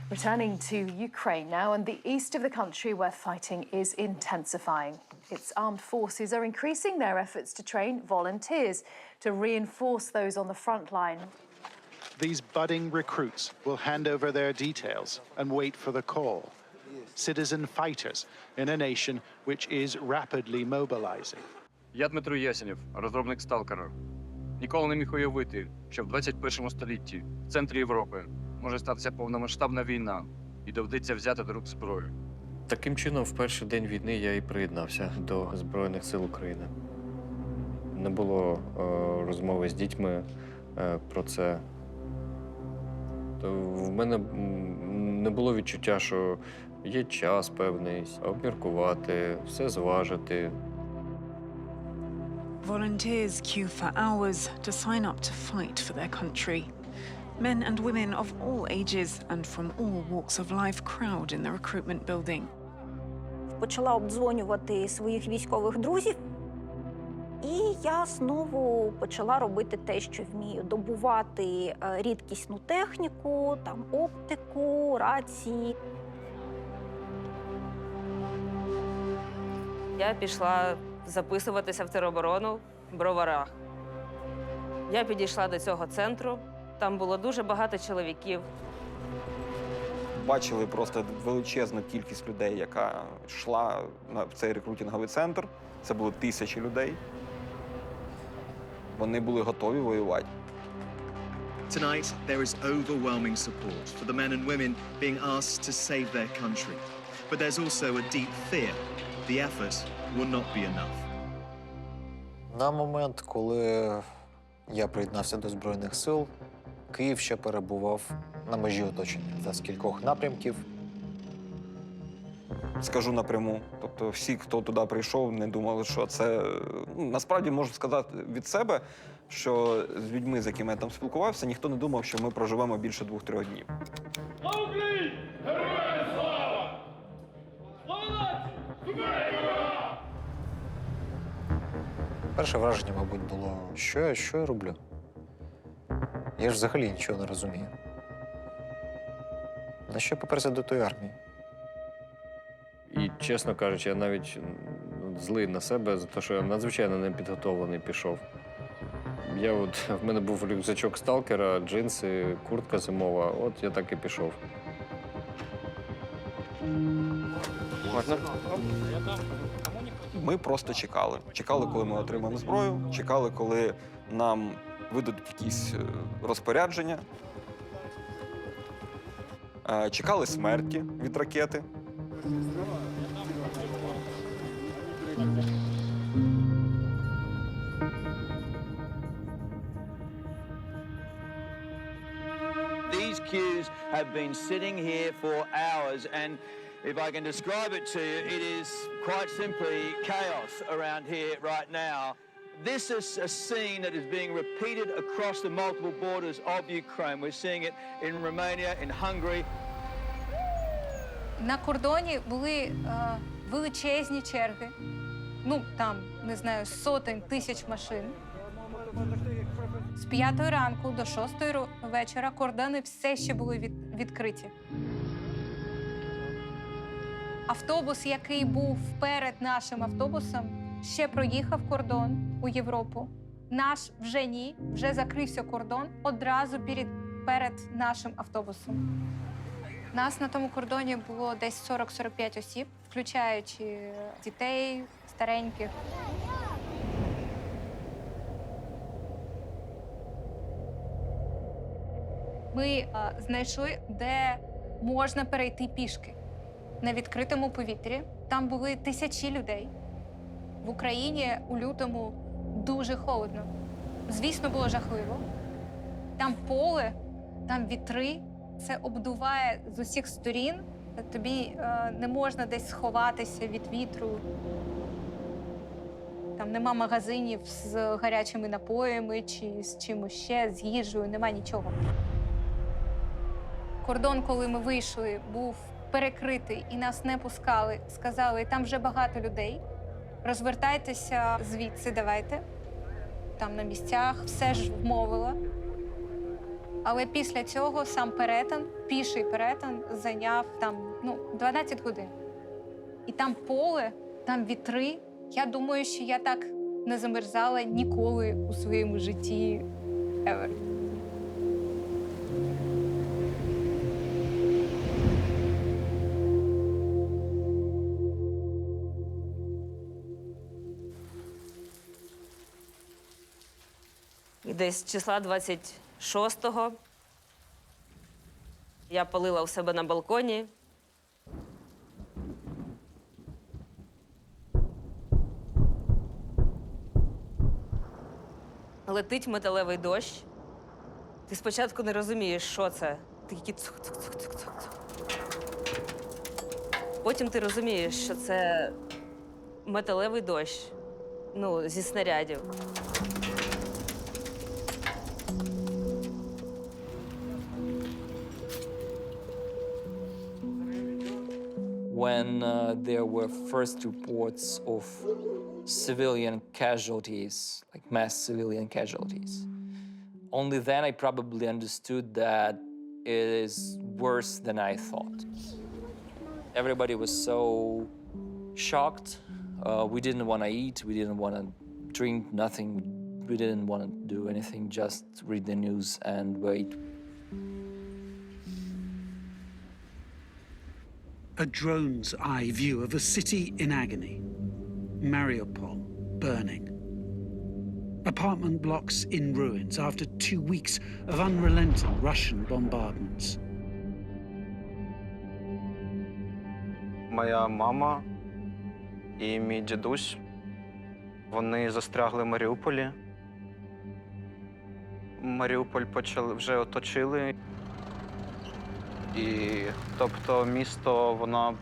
Returning to Ukraine now, and the east of the country where fighting is intensifying. Its armed forces are increasing their efforts to train volunteers to reinforce those on the front line. These budding recruits will hand over their details and wait for the call. Citizen fighters in a nation which is rapidly mobilizing. Я Дмитро Ясенєв, розробник «Сталкера». Ніколи не міг уявити, що в 21 столітті в центрі Європи може статися повномасштабна війна і доведеться взяти до рук зброю. Таким чином, в перший день війни я і приєднався до Збройних сил України. Не було розмови з дітьми про це. То в мене не було відчуття, що є час певний, обміркувати, все зважити. Volunteers queue for hours to sign up to fight for their country. Men and women of all ages and from all walks of life crowd in the recruitment building. почала обдзвонювати своїх військових друзів. І я знову почала робити те, що вмію: добувати рідкісну техніку, там оптику, рації. Я пішла записуватися в тероборону в Броварах. Я підійшла до цього центру, там було дуже багато чоловіків. Бачили просто величезну кількість людей, яка йшла на цей рекрутинговий центр. Це було тисячі людей. Вони були готові воювати. Tonight, there is overwhelming support for the men and women being asked to save their country. But there's also a deep fear the effort will not be enough. На момент, коли я приєднався до Збройних сил, Київ ще перебував на межі оточення з кількох напрямків. Скажу напряму. Тобто всі, хто туди прийшов, не думали, що це... Насправді, можу сказати від себе, що з людьми, з якими я там спілкувався, ніхто не думав, що ми проживемо більше 2-3 днів. Перше враження, мабуть, було, що я роблю? Я ж взагалі нічого не розумію. На що я поперся до тої армії? І, чесно кажучи, я навіть злий на себе за те, що я надзвичайно непідготовлений пішов. В мене був рюкзачок сталкера, джинси, куртка зимова. От я так і пішов. Можна? Ми просто чекали. Чекали, коли ми отримаємо зброю, чекали, коли нам видадуть якісь розпорядження. Чекали смерті від ракети. These queues have been sitting here for hours, and if I can describe it to you, it is quite simply chaos around here right now. This is a scene that is being repeated across the multiple borders of Ukraine. We're seeing it in Romania, in Hungary. На кордоні були величезні черги. Ну, там, не знаю, сотень тисяч машин. З 5 ранку до 6 вечора кордони все ще були відкриті. Автобус, який був перед нашим автобусом, ще проїхав кордон у Європу. Наш вже ні, вже закрився кордон одразу перед нашим автобусом. Нас на тому кордоні було десь 40-45 осіб, включаючи дітей, стареньких. Ми знайшли, де можна перейти пішки. На відкритому повітрі. Там були тисячі людей. В Україні у лютому дуже холодно. Звісно, було жахливо. Там поле, там вітри. Це обдуває з усіх сторін. Тобі не можна десь сховатися від вітру. Там нема магазинів з гарячими напоями чи з чимось ще, з їжею, нема нічого. Кордон, коли ми вийшли, був перекритий і нас не пускали. Сказали, там вже багато людей. Розвертайтеся звідси, давайте. Там на місцях, все ж вмовила. Але після цього сам перетин, піший перетин, зайняв там 12 годин. І там поле, там вітри. Я думаю, що я так не замерзала ніколи у своєму житті ever. І десь числа 26-го я палила у себе на балконі. Летить металевий дощ. Ти спочатку не розумієш, що це. Ти такий цук-цук-цук-цук-цук. Потім ти розумієш, що це металевий дощ, зі снарядів. when there were first reports of civilian casualties, like mass civilian casualties. Only then I probably understood that it is worse than I thought. Everybody was so shocked. We didn't want to eat, we didn't want to drink, nothing. We didn't want to do anything, just read the news and wait. A drone's eye view of a city in agony. Mariupol burning. Apartment blocks in ruins after 2 weeks of unrelenting Russian bombardments. Моя мама і мій дідусь, вони застрягли в Маріуполі. Маріуполь вже оточили. І, тобто, місто, воно,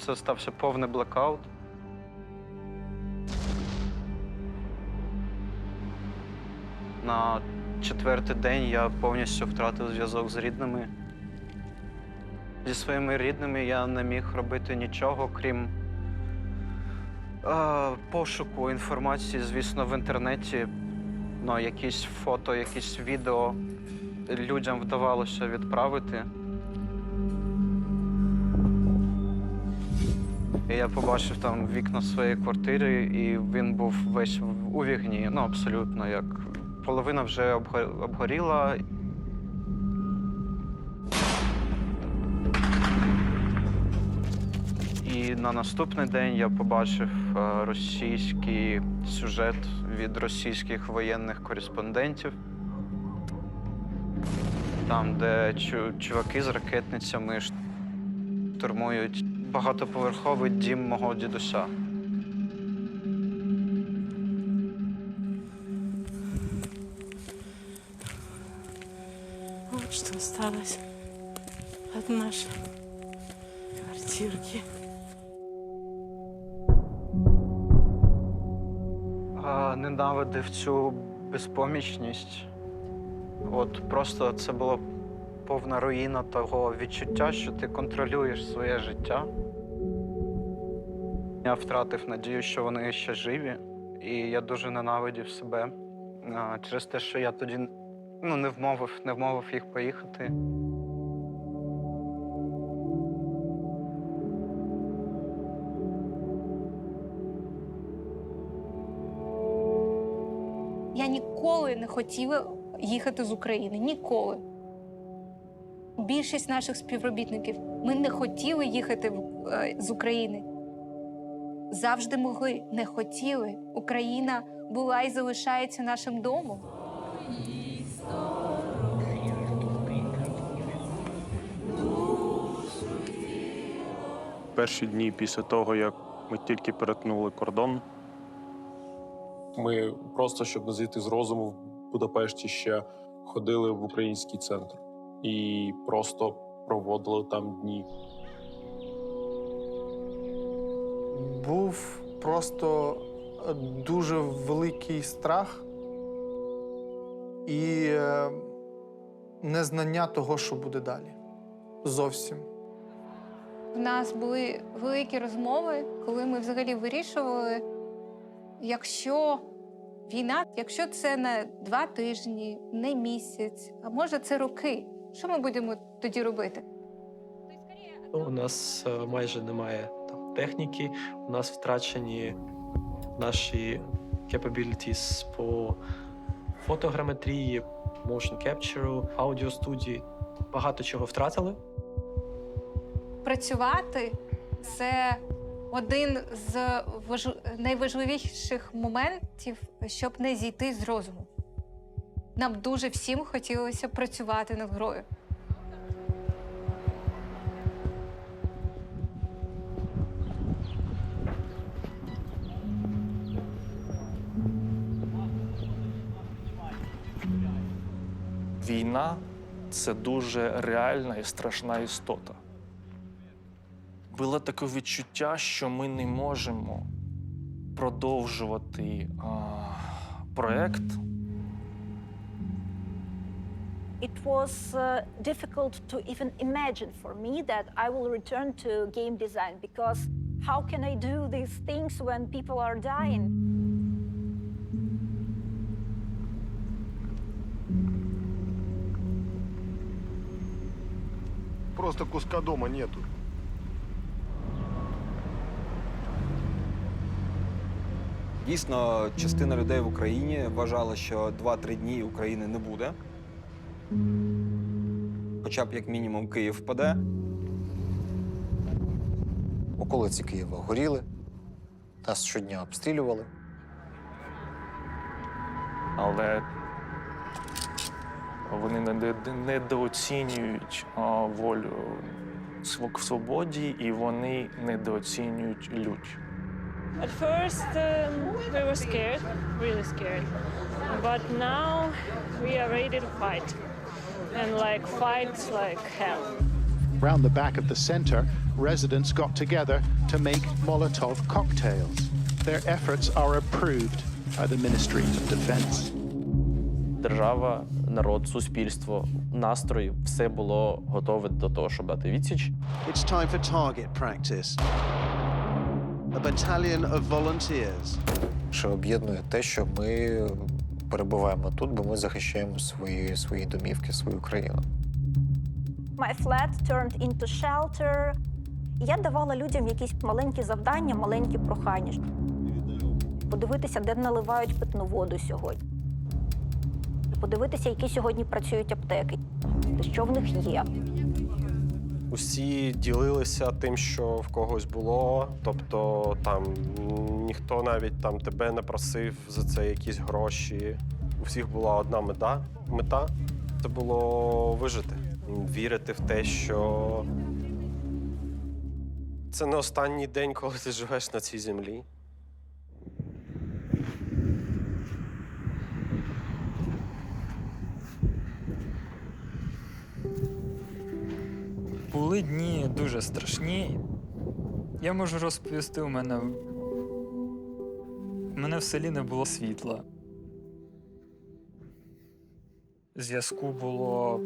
це стався повний блекаут. На 4-й день я повністю втратив зв'язок з рідними. Зі своїми рідними я не міг робити нічого, крім пошуку інформації, звісно, в інтернеті. Якісь фото, якісь відео людям вдавалося відправити. І я побачив там вікна своєї квартири, і він був весь у вогні, абсолютно, як половина вже обгоріла. І на наступний день я побачив російський сюжет від російських воєнних кореспондентів. Там, де чуваки з ракетницями штурмують багатоповерховий дім мого дідуся. Вот что осталось от нашей квартирки. Ненавидив цю безпомічність. Просто це було повна руїна того відчуття, що ти контролюєш своє життя. Я втратив надію, що вони ще живі, і я дуже ненавидів себе через те, що я тоді не вмовив їх поїхати. Я ніколи не хотіла їхати з України. Ніколи. Більшість наших співробітників, ми не хотіли їхати з України. Завжди могли, не хотіли. Україна була і залишається нашим домом. Перші дні після того, як ми тільки перетнули кордон, ми просто, щоб не зійти з розуму, в Будапешті ще ходили в український центр і просто проводили там дні. Був просто дуже великий страх і незнання того, що буде далі. Зовсім. У нас були великі розмови, коли ми взагалі вирішували, якщо війна, якщо це не 2 тижні, не місяць, а може це роки, що ми будемо тоді робити? У нас майже немає техніки, у нас втрачені наші capabilities по фотограметрії, motion capture, аудіостудії. Багато чого втратили. Працювати – це один з найважливіших моментів, щоб не зійти з розуму. Нам дуже всім хотілося працювати над грою. Війна – це дуже реальна і страшна істота. Було таке відчуття, що ми не можемо продовжувати проєкт, It was difficult to even imagine for me that I will return to game design, because how can I do these things when people are dying? Просто куска дома нету. Дійсно, частина людей в Україні вважала, що 2-3 дні України не буде. Хоча б як мінімум Київ впаде. Околиці Києва горіли, нас щодня обстрілювали. Але вони недооцінюють волю в свободі, і вони недооцінюють лють. At first, we were scared, really scared. But now we are ready to fight. And fight like hell. Round the back of the center, residents got together to make Molotov cocktails. Their efforts are approved by the Ministry of Defense. Держава, народ, суспільство, настрої – все було готове до того, щоб дати відсіч. It's time for target practice. A battalion of volunteers. Що об'єднує те, що ми перебуваємо тут, бо ми захищаємо свої домівки, свою країну. My flat turned into shelter. Я давала людям якісь маленькі завдання, маленькі прохання. Подивитися, де наливають питну воду сьогодні. Подивитися, які сьогодні працюють аптеки, що в них є. Усі ділилися тим, що в когось було. Тобто там ніхто навіть там тебе не просив за це якісь гроші. У всіх була одна мета – це було вижити. Вірити в те, що це не останній день, коли ти живеш на цій землі. Були дні дуже страшні. Я можу розповісти, у мене в селі не було світла. Зв'язку було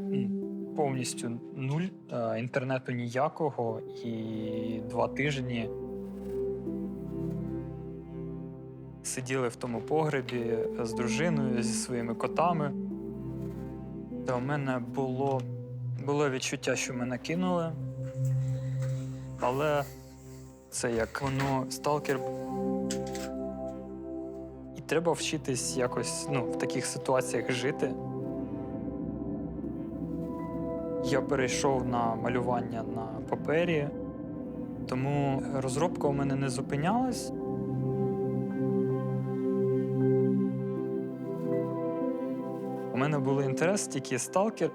повністю нуль, інтернету ніякого, і 2 тижні сиділи в тому погребі з дружиною, зі своїми котами. Та у мене було відчуття, що мене кинули, але це як воно сталкер. І треба вчитись якось в таких ситуаціях жити. Я перейшов на малювання на папері, тому розробка у мене не зупинялась. У мене був інтерес тільки сталкер.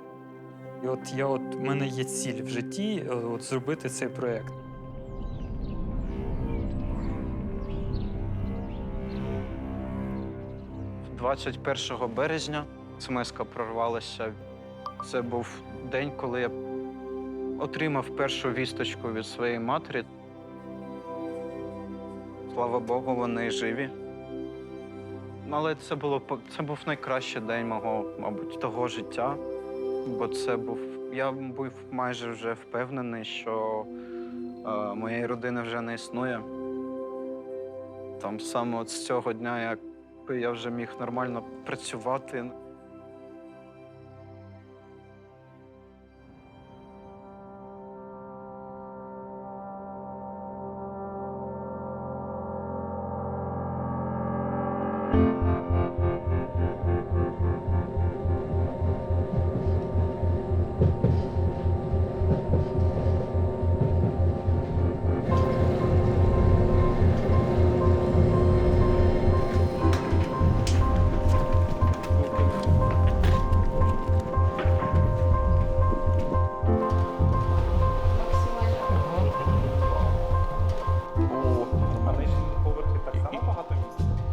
І у мене є ціль в житті зробити цей проєкт. – 21 березня смс-ка прорвалася. Це був день, коли я отримав першу вісточку від своєї матері. Слава Богу, вони живі. Але це був найкращий день мого, мабуть, того життя. Бо я був майже вже впевнений, що моєї родини вже не існує. Там саме з цього дня я вже міг нормально працювати.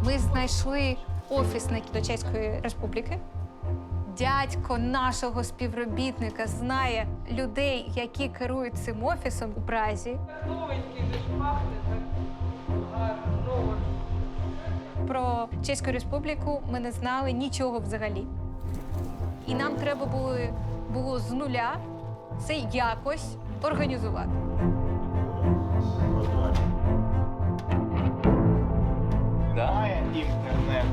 Ми знайшли офіс Дочеської Республіки. Дядько нашого співробітника знає людей, які керують цим офісом у Празі. Про Чеську Республіку ми не знали нічого взагалі. І нам треба було з нуля це якось організувати. Має інтернет.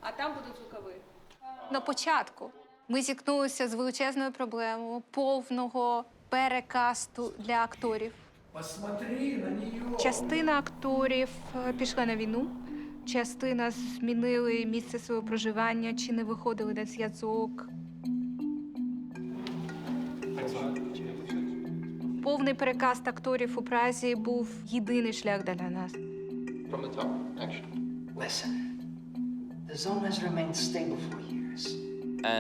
А там будуть звукові. На початку ми зіткнулися з величезною проблемою повного перекасту для акторів. Частина акторів пішла на війну, частина змінили місце свого проживання чи не виходили на зв'язок. Повний перекаст акторів у Празі був єдиний шлях для нас. Listen, the zone has remained stable for years.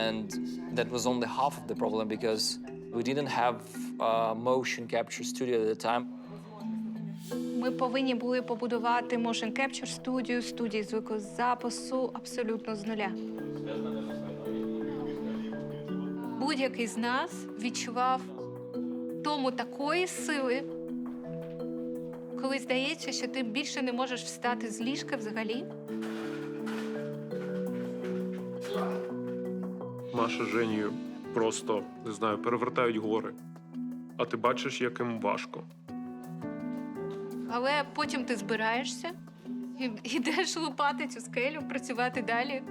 And that was only half of the problem because we didn't have a motion capture studio at the time. Ми повинні були побудувати motion capture студію звукозапису абсолютно з нуля. Будь-який з нас відчував тому такої сили, коли здається, що ти більше не можеш встати з ліжка взагалі. Маша з Женєю просто, не знаю, перевертають гори. А ти бачиш, як їм важко. Але потім ти збираєшся і йдеш лупати цю скелю, працювати далі.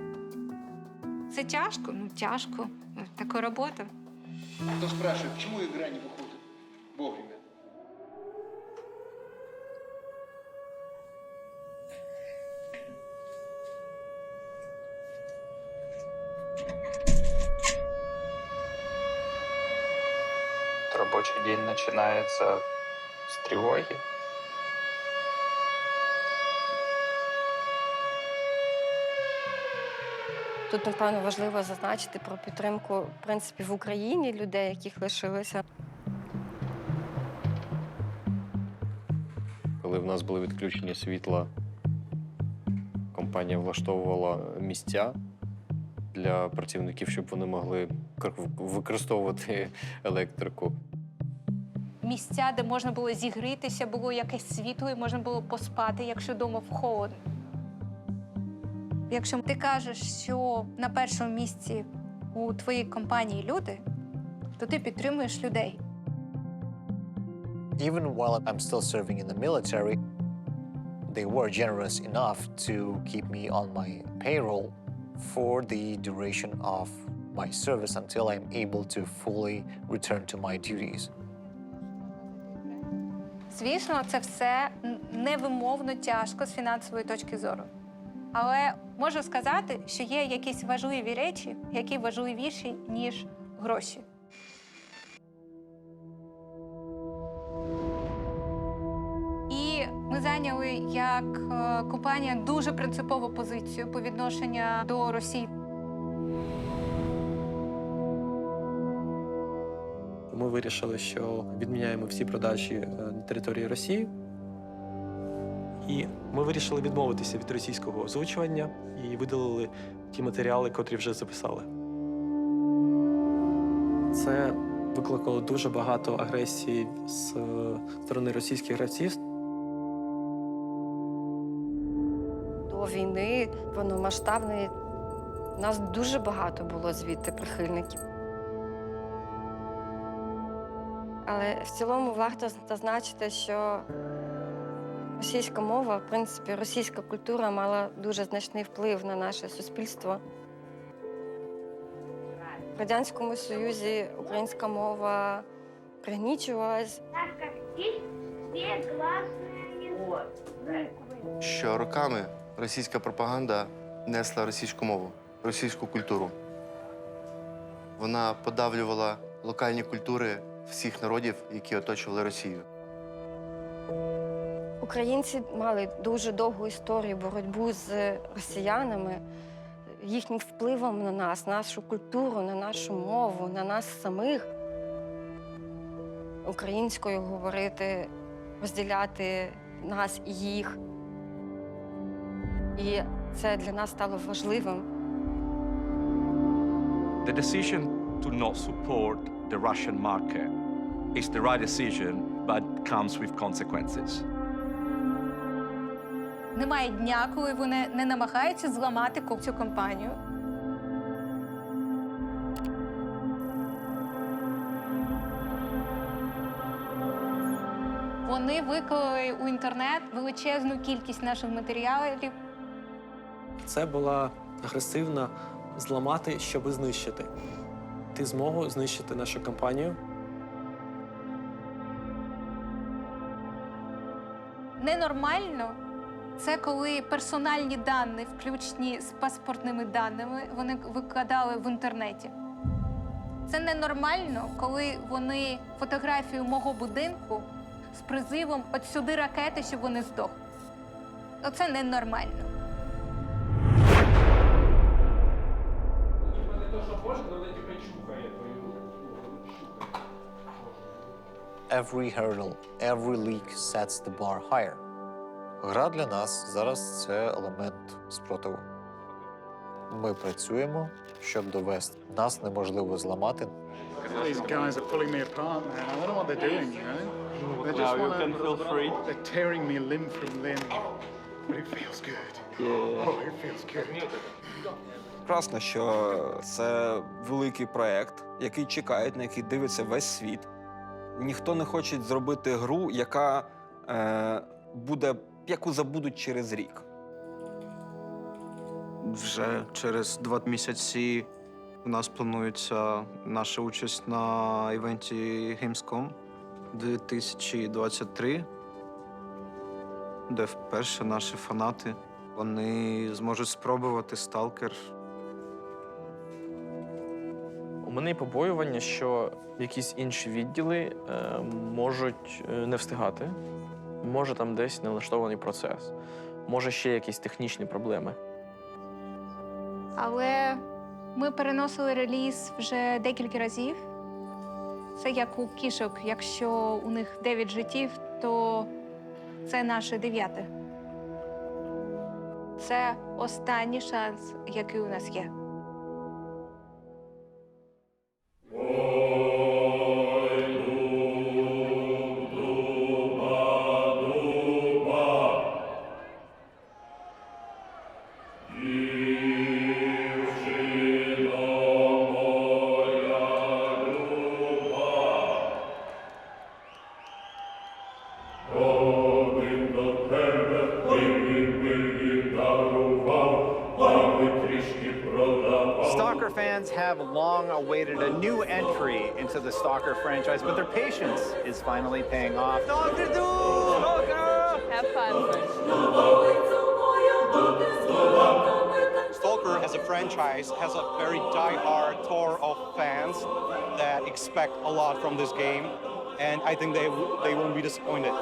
Це тяжко? Ну, тяжко. Така робота. Кто спрашивает, почему игра не выходит вовремя? Рабочий день начинается с тревоги. Тут, напевно, важливо зазначити про підтримку, в принципі, в Україні людей, яких лишилося. Коли в нас були відключення світла, компанія влаштовувала місця для працівників, щоб вони могли використовувати електрику. Місця, де можна було зігрітися, було якесь світло і можна було поспати, якщо вдома холодно. Якщо ти кажеш, що на першому місці у твоїй компанії люди, то ти підтримуєш людей. Even while I'm still serving in the military, they were generous enough to keep me on my payroll for the duration of my service until I'm able to fully return to my duties. Звісно, це все невимовно тяжко з фінансової точки зору. Але можу сказати, що є якісь важливі речі, які важливіші, ніж гроші. І ми зайняли як компанія дуже принципову позицію по відношенню до Росії. Ми вирішили, що відміняємо всі продажі на території Росії. І ми вирішили відмовитися від російського озвучування і видалили ті матеріали, котрі вже записали. Це викликало дуже багато агресії з сторони російських гравців. До війни повномасштабної нас дуже багато було звідти прихильників. Але в цілому варто зазначити, що російська мова, в принципі, російська культура мала дуже значний вплив на наше суспільство. В Радянському Союзі українська мова пригнічувалась. Що роками російська пропаганда несла російську мову, російську культуру. Вона подавлювала локальні культури всіх народів, які оточували Росію. Українці мали дуже довгу історію боротьбу з росіянами, їхнім впливом на нас, нашу культуру, на нашу мову, на нас самих. Українською говорити, розділяти нас і їх. І це для нас стало важливим. The decision to not support the Russian market. It's the right decision, but comes with consequences. Немає дня, коли вони не намагаються зламати цю компанію. Вони виклали у інтернет величезну кількість наших матеріалів. Це була агресивна зламати, щоб знищити. Ти змогу знищити нашу компанію. Ненормально – це коли персональні дані, включні з паспортними даними, вони викладали в інтернеті. Це ненормально, коли вони фотографію мого будинку з призивом «От сюди ракети, щоб вони здохли». Оце ненормально. Every hurdle, every leak sets the bar higher. Гра для нас зараз – це елемент спротиву. Ми працюємо, щоб довести. Нас неможливо зламати. These guys are pulling me apart, man. I don't know what they're doing, you know? They just Now you can feel free. They're tearing me limb from limb. But it feels good. Yeah. Oh, it feels good. Прекрасно, що це великий проєкт, який чекають, на який дивиться весь світ. Ніхто не хоче зробити гру, яка буде, яку забудуть через рік. Вже через 2 місяці у нас планується наша участь на івенті Gamescom 2023, де вперше наші фанати вони зможуть спробувати Stalker. У мене є побоювання, що якісь інші відділи можуть не встигати. Може там десь налаштований процес. Може ще якісь технічні проблеми. Але ми переносили реліз вже декілька разів. Це як у кішок. Якщо у них 9 життів, то це наше 9. Це останній шанс, який у нас є. Stalker fans have long awaited a new entry into the Stalker franchise, but their patience is finally paying off. Stalker Duel! Stalker! Have fun. Stalker as a franchise has a very die-hard core of fans that expect a lot from this game, and I think they won't be disappointed.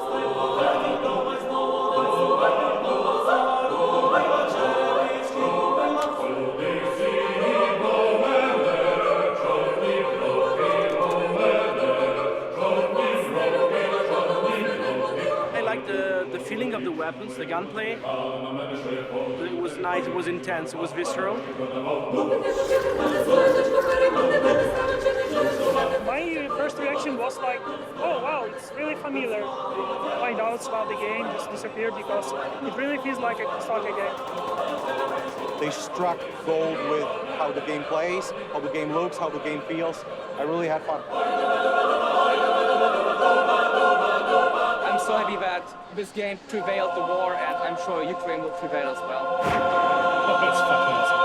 I liked the feeling of the weapons, the gunplay. It was nice, it was intense, it was visceral. My first reaction was like, oh wow, it's really familiar. My doubts about the game just disappeared because it really feels like a Stalker game. They struck gold with how the game plays, how the game looks, how the game feels. I really had fun. I'm so happy that this game prevailed the war, and I'm sure Ukraine will prevail as well. That's fucking awesome.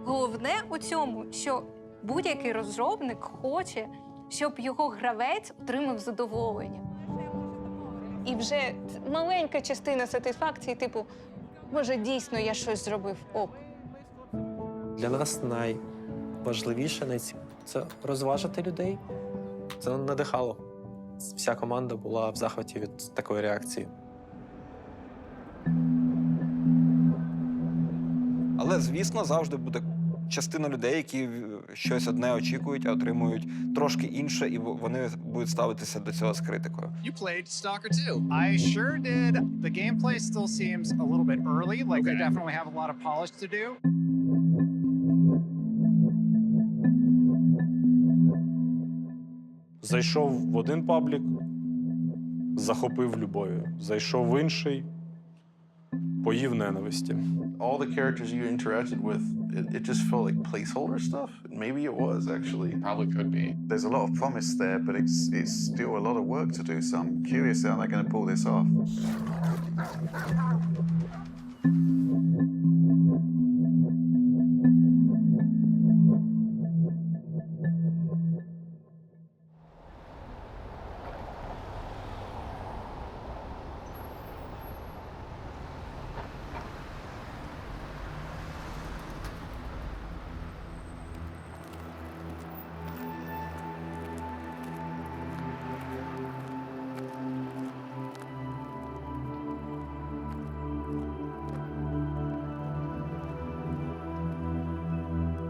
Головне у цьому, що будь-який розробник хоче, щоб його гравець отримав задоволення. І вже маленька частина сатисфакції, типу, може, дійсно я щось зробив. Оп. Для нас найважливіше це розважити людей. Це надихало. Вся команда була в захваті від такої реакції. Але, звісно, завжди буде частина людей, які щось одне очікують, а отримують трошки інше, і вони будуть ставитися до цього з критикою. You played Stalker 2. I sure did. The gameplay still seems a little bit early. Like they definitely have a lot of polish to do. Зайшов в один паблік, захопив любов'ю. Зайшов в інший, поїв ненависті. All the characters you interacted with, it just felt like placeholder stuff. Maybe it was, actually. Probably could be. There's a lot of promise there, but it's still a lot of work to do, so I'm curious how they're going to pull this off.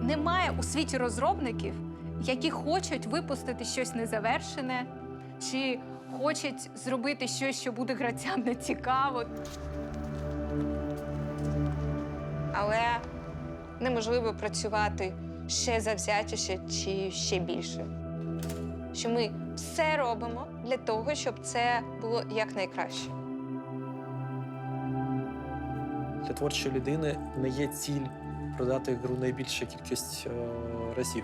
Немає у світі розробників, які хочуть випустити щось незавершене, чи хочуть зробити щось, що буде гравцям не цікаво. Але неможливо працювати ще завзятіше чи ще більше. Що ми все робимо для того, щоб це було якнайкраще. Для творчої людини не є ціль продати гру найбільшу кількість разів.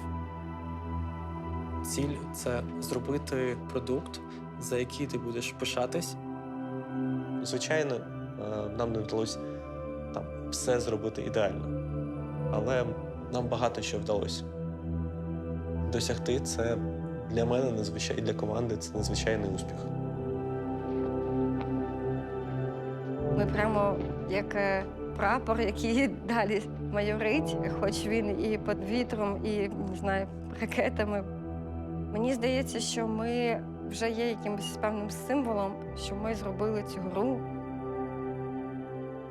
Ціль – це зробити продукт, за який ти будеш пишатись. Звичайно, нам не вдалося там все зробити ідеально, але нам багато що вдалося. Досягти – це для мене і для команди це надзвичайний успіх. Ми прямо як прапор, який далі майорить, хоч він і під вітром, і, не знаю, ракетами. Мені здається, що ми вже є якимось певним символом, що ми зробили цю гру.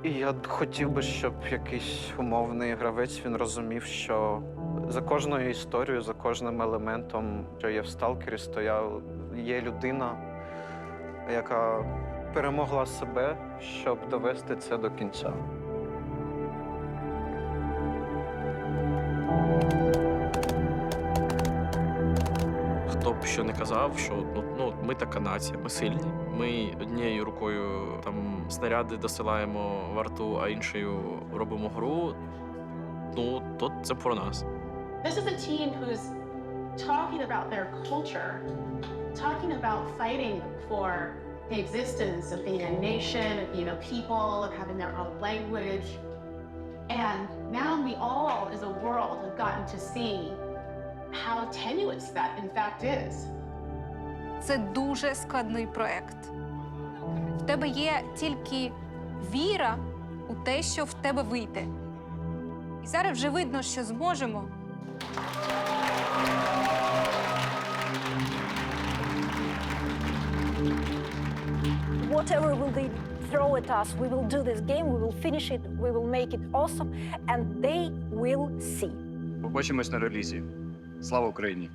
І я хотів би, щоб якийсь умовний гравець він розумів, що за кожною історією, за кожним елементом, що є в сталкері, є людина, яка перемогла себе, щоб довести це до кінця. Хто б що не казав, що ми така нація, ми сильні. Ми однією рукою там снаряди досилаємо в арту, а іншою робимо гру. Ну, то це про нас. This is a team who's talking about their culture, talking about fighting for the existence of being a nation, of being a people, of having their own language. And now we all, as a world, have gotten to see how tenuous that, in fact, is. Це дуже складний проект. В тебе є тільки віра у те, що в тебе вийде. І зараз вже видно, що зможемо. Whatever will they throw at us, we will do this game, we will finish it, we will make it awesome, and they will see. Побачимось на релізі. Слава Україні!